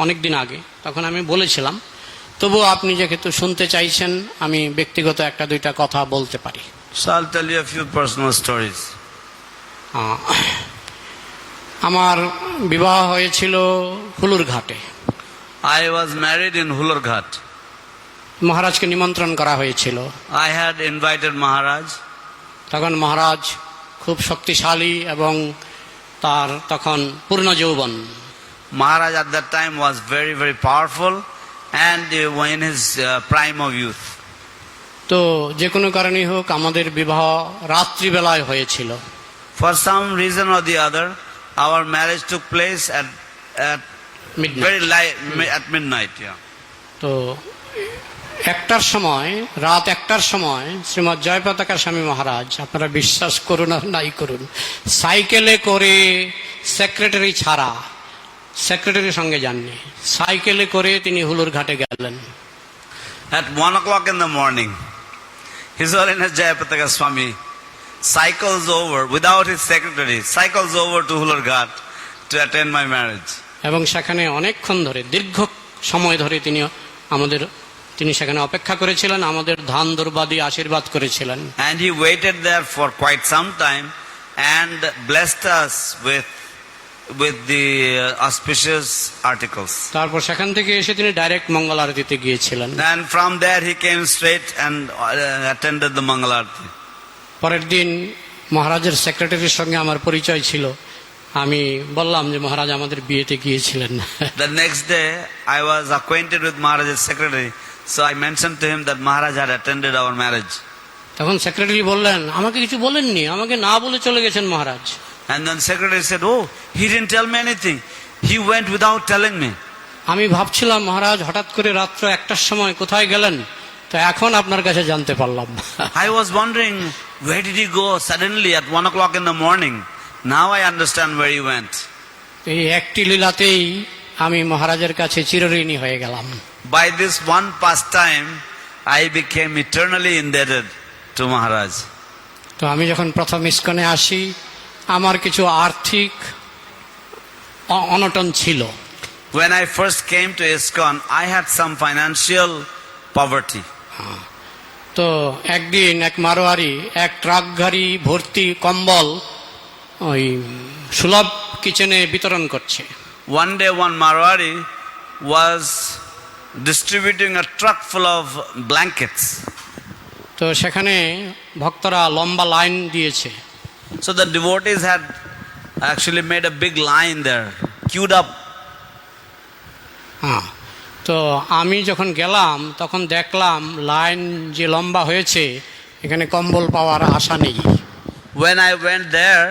অনেক দিন আগে, তখন আমি বলেছিলাম। তবু আপনি যেহেতু শুনতে চাইছেন, আমি ব্যক্তিগত 1-2টা কথা বলতে পারি। So I'll tell you a few personal stories. আমার বিবাহ হয়েছিল হুলুর ঘাটে। I was married in Hulurghat. মহারাজকে নিমন্ত্রণ করা হয়েছিল। I had invited Maharaj. তখন মহারাজ খুব শক্তিশালী এবং তার তখন পূর্ণ যৌবন। Maharaj at that time was very, very powerful and in his prime of youth. তো যে কোনো কারণেই হোক আমাদের বিবাহ রাত্রিবেলায় হয়েছিল। For some reason or the other, our marriage took place at very light, at midnight. Yeah. তো রাত 1টার সময় শ্রীমৎ জয়পতাকা স্বামী মহারাজ, আপনারা বিশ্বাস করুন আর নাই করুন, সাইকেলে করে, সেক্রেটারি ছাড়া, সেক্রেটারির সঙ্গে যাননি, সাইকেলে করে তিনি হুলুর ঘাটে গেলেন। At 1 o'clock in the morning, His Holiness Jayapataka Swami cycles over without his secretary, cycles over to Hulurghat to attend my marriage. এবং সেখানে অনেকক্ষণ ধরে, দীর্ঘ সময় ধরে তিনি সেখানে অপেক্ষা করেছিলেন, আমাদের ধান দুর্বাদি আশীর্বাদ করেছিলেন। And he waited there for quite some time and blessed us with with the auspicious articles. তারপর সেখান থেকে এসে তিনি ডাইরেক্ট মঙ্গল আরতিতে গিয়েছিলেন। And from there he came straight and attended the Mangalarti. পরের দিন মহারাজের সেক্রেটারির সঙ্গে আমার পরিচয় ছিল। আমি বললাম যে মহারাজ আমাদের বিয়েতে গিয়েছিলেন। The next day I was acquainted with Maharaj's secretary, so I mentioned to him that Maharaj had attended our marriage. তখন সেক্রেটারি বললেন, আমাকে কিছু বলেননি, আমাকে না বলে চলে গেছেন মহারাজ। And then secretary said, oh, he didn't tell me anything. He went without telling me. আমি ভাবছিলাম মহারাজ হঠাৎ করে রাত্র 1টার সময় কোথায় গেলেন, তো এখন আপনার কাছে জানতে পারলাম। I was wondering, where did he go suddenly at 1 o'clock in the morning? Now I understand where he went. এই একটি লীলাতেই আমি মহারাজের কাছে চিরঋণী হয়ে গেলাম। By this one pastime, I became eternally indebted to Maharaj. তো আমি যখন প্রথম ইস্কনে আসি, আমার কিছু আর্থিক অনটন ছিল। When I first came to ISKCON, I had some financial poverty. তো একদিন এক মারোয়ারি এক ট্রাক গাড়ি ভর্তি কম্বল ওই সুলভ কিচেনে বিতরণ করছে। One day one Marwari was distributing a truck full of blankets. তো সেখানে ভক্তরা লম্বা লাইন দিয়েছে। So the devotees had actually made a big line there, queued up. হ্যাঁ, তো আমি যখন গেলাম তখন দেখলাম লাইন যে লম্বা হয়েছে, এখানে কম্বল পাওয়ার আশা নেই। When I went there,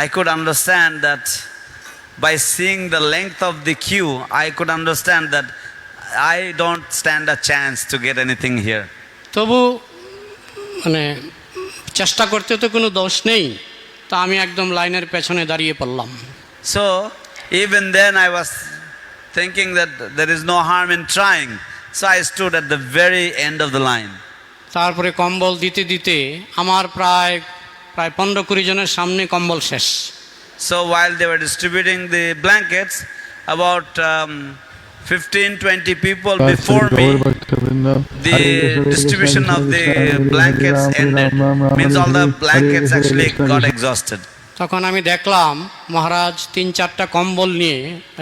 I could understand that by seeing the length of the queue, I could understand that I don't stand a chance to get anything here. তবু মানে চেষ্টা করতে তো কোনো দোষ নেই, তো আমি একদম লাইনের পেছনে দাঁড়িয়ে পড়লাম। So even then I was thinking that there is no harm in trying. So I stood at the very end of the line. তারপরে কম্বল দিতে দিতে আমার প্রায় 15-20 জনের সামনে কম্বল শেষ। So while they were distributing the blankets, about 15-20 people before me, the distribution of the blankets ended. Means all the blankets actually got exhausted. তখন আমি দেখলাম মহারাজ 3-4টা কম্বল নিয়ে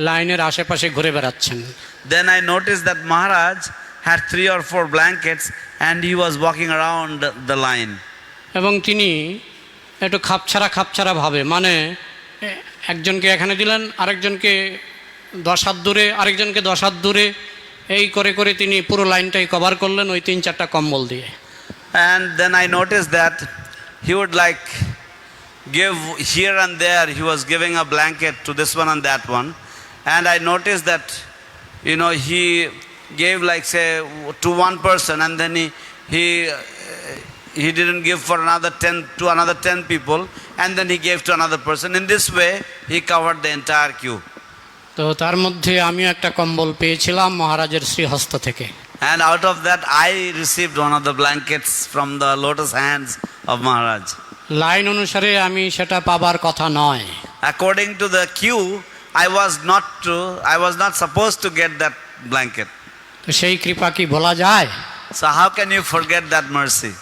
লাইনের আশেপাশে ঘুরে বেড়াচ্ছেন। Then I noticed that Maharaj had 3 or 4 blankets and he was walking around the line. এবং তিনি একটু খাপছাড়া ভাবে, মানে একজনকে এখানে দিলেন, আরেকজনকে 10 হাত দূরে, আরেকজনকে 10 হাত দূরে, এই করে করে তিনি পুরো লাইনটাই কভার করলেন ওই 3-4টা কম্বল দিয়ে। And then I noticed that he would like give here and there, he was giving a blanket to this one and that one. And I noticed that, you know, he gave like say to one person and then he didn't give for another 10 to another 10 people and then he gave to another person. In this way, he covered the entire queue. তো তার মধ্যে আমি একটা কম্বল পেয়েছিলাম মহারাজের শ্রীহস্ত থেকে। And out of that, I received one of the blankets from the lotus hands of Maharaj. Line অনুসারে আমি সেটা পাবার কথা নয়। According to the queue, I was not supposed to get that blanket. তো সেই কৃপা কি ভোলা যায়? So how can you forget that mercy?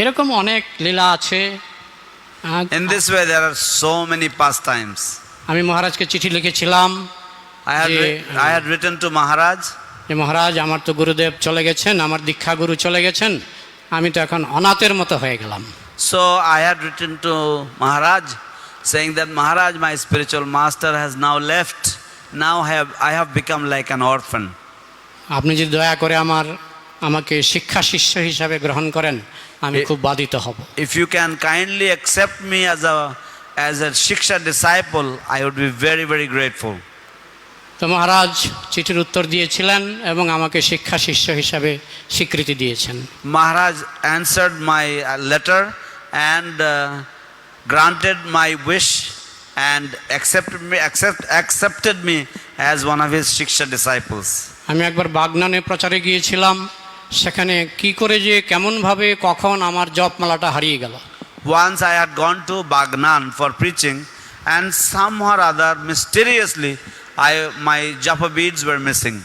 এরকম অনেক লীলা আছে। In this way, there are so many pastimes. আমি মহারাজকে চিঠি লিখেছিলাম I had written to Maharaj, যে মহারাজ আমার তো গুরুদেব চলে গেছেন, আমার দীক্ষা গুরু চলে গেছেন, আমি তো এখন অনাথের মতো হয়ে গেলাম। So I had written to Maharaj saying that Maharaj, my spiritual master has now left. Now I have become like an orphan. আপনি যদি দয়া করে আমাকে শিক্ষা শিষ্য হিসাবে গ্রহণ করেন, আমি খুব বাধিত হব। If you can kindly accept me as a Shiksha disciple, I would be very, very grateful. তো মহারাজ চিঠির উত্তর দিয়েছিলেন এবং আমাকে শিক্ষা শিষ্য হিসাবে স্বীকৃতি দিয়েছেন। Maharaj answered my letter and granted my wish and accepted me as one of his Shiksha disciples. আমি একবার বাগনানে প্রচারে গিয়েছিলাম, সেখানে কি করে যে কেমনভাবে কখন আমার জপমালাটা হারিয়ে গেল। Once I had gone to Bagnan for preaching and somehow or other mysteriously my japa beads were missing.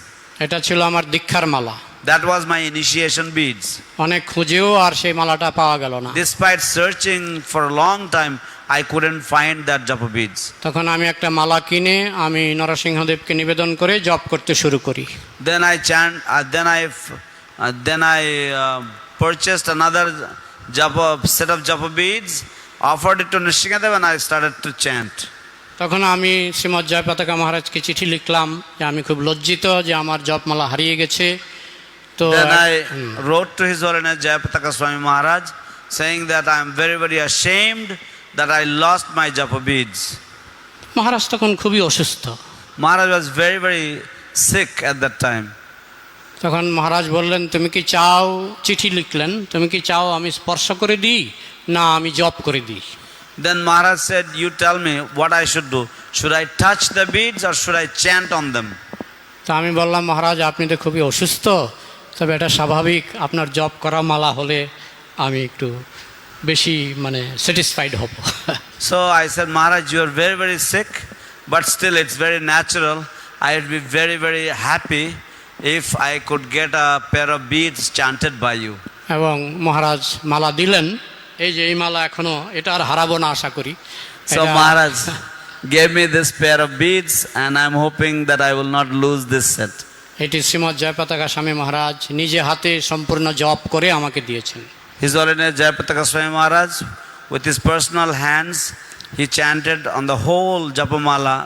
এটা ছিল আমার দীক্ষার মালা। That was my initiation beads. অনেক খুঁজেও আর সেই মালাটা পাওয়া গেল না। Despite searching for a long time, I couldn't find that japa beads. তখন আমি একটা মালা কিনে আমি নরসিংহদেবকে নিবেদন করে জপ করতে শুরু করি। Then I chant. Then I purchased another set of japa beads, offered it to Nrsingadev, and I started to chant. তখন আমি শ্রীমৎ জয়পতাকা মহারাজকে চিঠি লিখলাম যে আমি খুব লজ্জিত যে আমার জপমালা হারিয়ে গেছে। তো Then I wrote to His Holiness Jayapataka Swami Maharaj, saying that I am very, very ashamed that I lost my japa beads. মহারাজ তখন খুবই অসুস্থ। Maharaj was very, very sick at that time. তখন মহারাজ বললেন, তুমি কি চাও, চিঠি লিখলেন, তুমি কি চাও আমি স্পর্শ করে দিই না আমি জপ করে দিই? Then Maharaj said, you tell me what I should do. Should I touch the beads or should I chant on them? তা আমি বললাম, মহারাজ আপনি তো খুবই অসুস্থ, তবে এটা স্বাভাবিক, আপনার জপ করা মালা হলে আমি একটু বেশি স্যাটিসফাইড হব। So I said, Maharaj, you are very, very sick, but still it's very natural. I would be very, very happy if I could get a pair of beads chanted by you. এবং মহারাজ মালা দিলেন, এই যে এই মালা এখনো এটা আর হারাবো না আশা করি। So Maharaj gave me this pair of beads and I'm hoping that I will not lose this set. এটি শ্রীমৎ জয়পতাকা স্বামী মহারাজ নিজে হাতে সম্পূর্ণ জপ করে আমাকে দিয়েছেন। His Holiness Jayapataka Swami Maharaj, with his personal hands, he chanted on the whole japamala,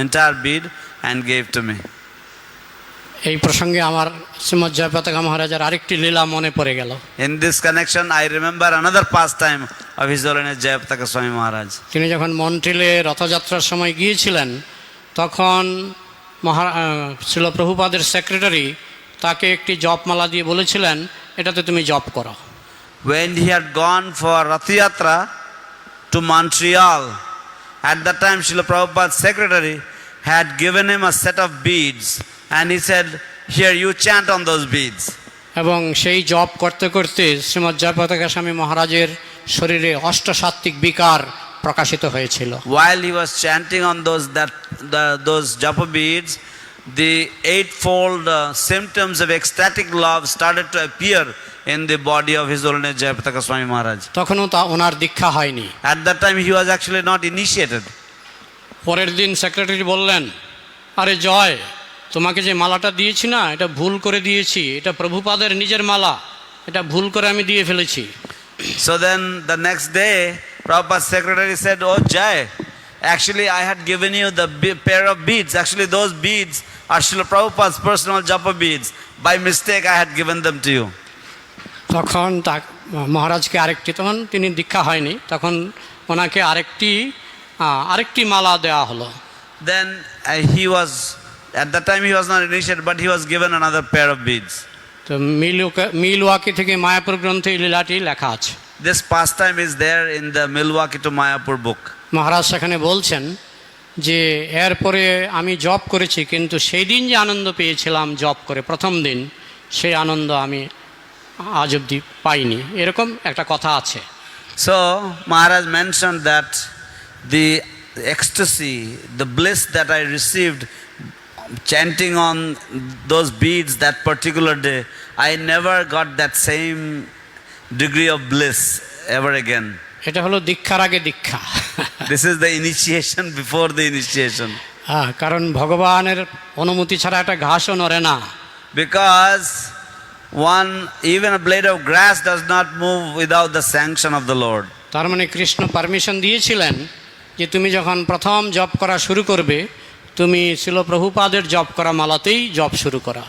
entire bead, and gave to me. এই প্রসঙ্গে আমার শ্রীমৎ জয়পতাকা মহারাজের আরেকটি লীলা মনে পড়ে গেল। In this connection, I remember another pastime of His Holiness Jayapataka Swami Maharaj. তিনি যখন মন্ট্রিলে রথযাত্রার সময় গিয়েছিলেন তখন শ্রীল প্রভুপাদের সেক্রেটারি তাকে একটি জপমালা দিয়ে বলেছিলেন, এটাতে তুমি জপ করো। When he had gone for Rath Yatra to Montreal, at that time Srila Prabhupada's secretary had given him a set of beads and he said, here you chant on those beads. এবং সেই জপ করতে করতে শ্রীমৎ জয়পতাকা স্বামী মহারাজের শরীরে অষ্টসাত্ত্বিক বিকার প্রকাশিত হয়েছিল। While he was chanting on those japa beads, the eightfold symptoms of ecstatic love started to appear in the body of His Holiness Jayapataka Swami Maharaj. তখনও তা ওনার দীক্ষা হয়নি। At that time he was actually not initiated. পরের দিন secretary বললেন, আরে জয়, তোমাকে যে মালাটা দিয়েছি না, এটা ভুল করে দিয়েছি, এটা প্রভুপাদের নিজের মালা, এটা ভুল করে আমি দিয়ে ফেলেছি। So then the next day Prabhupada's secretary said, oh Jay, actually I had given you the pair of beads. Actually those beads are Srila Prabhupada's personal japa beads. By mistake I had given them to you. তখন মহারাজকে তখন তিনি দীক্ষা হয়নি, তখন ওনাকে আরেকটি মালা দেওয়া হলো। Then at that time he was not initiated, but he was given another pair of beads. তো মিলওয়াকি থেকে মায়াপুর গ্রন্থে এই লীলাটি লেখা আছে। This pastime is there in the Milwaukee to Mayapur book. মহারাজ সেখানে বলছেন যে এরপরে আমি জপ করেছি, কিন্তু সেই দিন যে আনন্দ পেয়েছিলাম জপ করে প্রথম দিন, সেই আনন্দ আমি আজ অবধি পাইনি, এরকম একটা কথা আছে। So Maharaj mentioned that the ecstasy, the bliss that I received chanting on those beads that particular day, I never got that same degree of bliss ever again. এটা হলো দীক্ষার আগে দীক্ষা। This is the initiation before the initiation. কারণ ভগবানের অনুমতি ছাড়া একটা ঘাসও নড়ে না। Because even a blade of grass does not move without the sanction of the Lord. তার মানে কৃষ্ণ পারমিশন দিয়েছিলেন যে তুমি যখন প্রথম জপ করা শুরু করবে, তুমি শ্রীল প্রভুপাদের জপ করা মালাতেই জপ শুরু করা।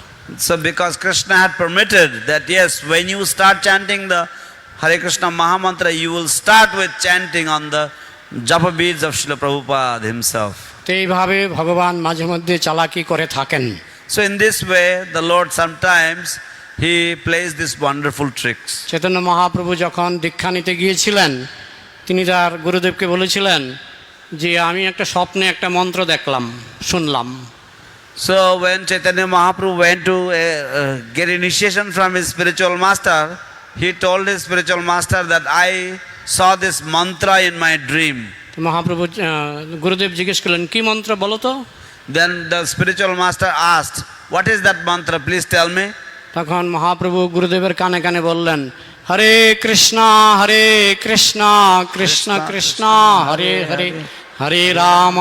So because Krishna had permitted that, yes, when you start chanting the Hare Krishna Mahamantra, you will start with chanting on the japa beads of Srila Prabhupada himself. তো এইভাবে ভগবান মাঝে মধ্যে চালাকি করে থাকেন। So in this way, the Lord sometimes He plays these wonderful tricks. Chaitanya Mahaprabhu যখন দীক্ষা নিতে গিয়েছিলেন, তিনি তার গুরুদেবকে বলেছিলেন যে আমি একটা স্বপ্নে একটা মন্ত্র শুনলাম। So when Chaitanya Mahaprabhu went to get initiation from his spiritual master, he told his spiritual master that I saw this mantra in my dream. Mahaprabhu গুরুদেব জিজ্ঞেস করলেন, কি মন্ত্র বলো তো? Then the spiritual master asked, what is that mantra? Please tell me. তখন মহাপ্রভু গুরুদেবের কানে কানে বললেন, হরে Krishna Krishna Krishna Hare Hare Hare Ram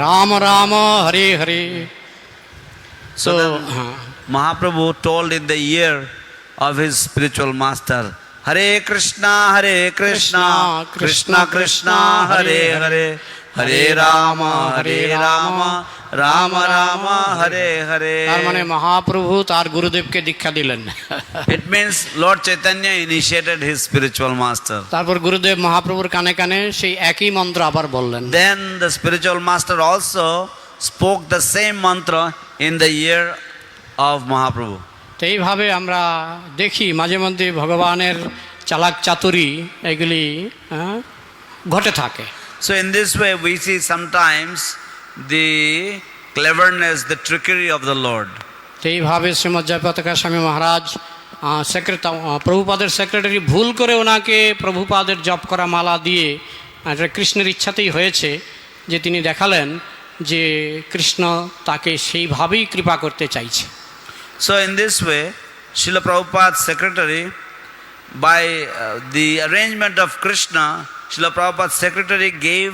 Ram Ram Hare Hare. So then Mahaprabhu told in the ear of his spiritual master, Hare Krishna, Krishna Krishna, Hare Hare, Hare Rama, Rama Rama, Hare Hare. তার মানে মহাপ্রভু তার গুরুদেবকে দীক্ষা দিলেন। It means Lord Chaitanya initiated his spiritual master. তারপর গুরুদেব মহাপ্রভুর কানে কানে সেই একই মন্ত্র আবার বললেন। Then the spiritual master also spoke the same mantra in the ear of Mahaprabhu. তো এইভাবে আমরা দেখি মাঝে মধ্যে ভগবানের চালাক চাতুরি এগুলি ঘটে থাকে। So in this way we see sometimes the cleverness, the trickery of the Lord. তো এইভাবে শ্রীমৎ জয়প্রতাকা স্বামী মহারাজ প্রভুপাদের সেক্রেটারি ভুল করে ওনাকে প্রভুপাদের জপ করা মালা দিয়ে, এটা কৃষ্ণের ইচ্ছাতেই হয়েছে যে তিনি দেখালেন যে কৃষ্ণ তাকে সেইভাবেই কৃপা করতে চাইছে। So in this way, Srila Prabhupada's secretary, by the arrangement of Krishna, Srila Prabhupada's secretary gave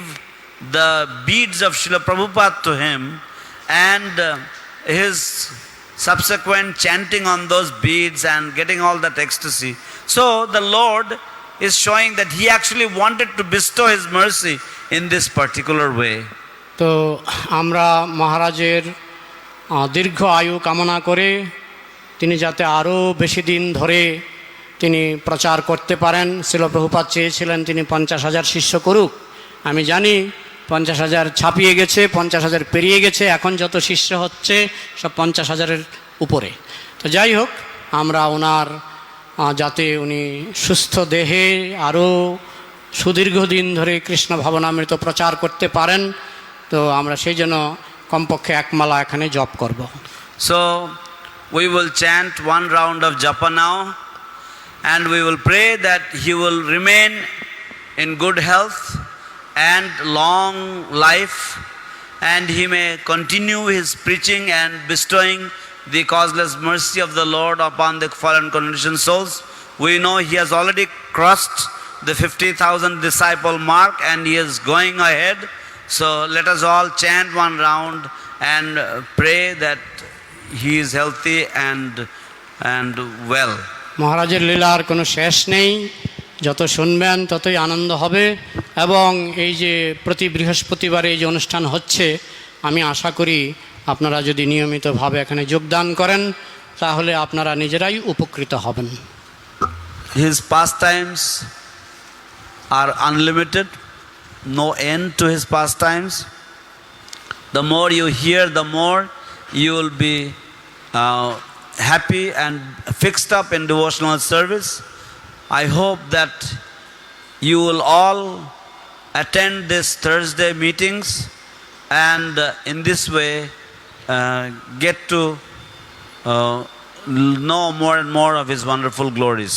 the beads of Srila Prabhupada to him, and his subsequent chanting on those beads and getting all that ecstasy. So the Lord is showing that he actually wanted to bestow his mercy in this particular way. তো আমরা মহারাজের দীর্ঘ আয়ু কামনা করে তিনি যাতে আরও বেশি দিন ধরে তিনি প্রচার করতে পারেন। শ্রীল প্রভুপাদ চেয়েছিলেন তিনি 50,000 শিষ্য করুক। আমি জানি 50,000 ছাপিয়ে গেছে, 50,000 পেরিয়ে গেছে, এখন যত শিষ্য হচ্ছে সব 50,000-এর উপরে। তো যাই হোক, আমরা ওনার যাতে উনি সুস্থ দেহে আরও সুদীর্ঘ দিন ধরে কৃষ্ণ ভাবনামৃত প্রচার করতে পারেন, তো আমরা সেই জন্য কমপক্ষে এক মালা এখানে জপ করব। So we will chant one round of japa now, and we will pray that he will remain in good health and long life, and he may continue his preaching and bestowing the causeless mercy of the Lord upon the fallen conditioned souls. We know he has already crossed the 50,000 disciple mark and he is going ahead. So let us all chant one round and pray that he is healthy and well. মহারাজের লীলার কোনো শেষ নেই, যত শুনবেন ততই আনন্দ হবে। এবং এই যে প্রতি বৃহস্পতিবারে এই যে অনুষ্ঠান হচ্ছে, আমি আশা করি আপনারা যদি নিয়মিতভাবে এখানে যোগদান করেন তাহলে আপনারা নিজেরাই উপকৃত হবেন। His pastimes are unlimited, no end to his pastimes. The more you hear, the more you will be happy and fixed up in devotional service. I hope that you will all attend this Thursday meetings and in this way get to know more and more of his wonderful glories.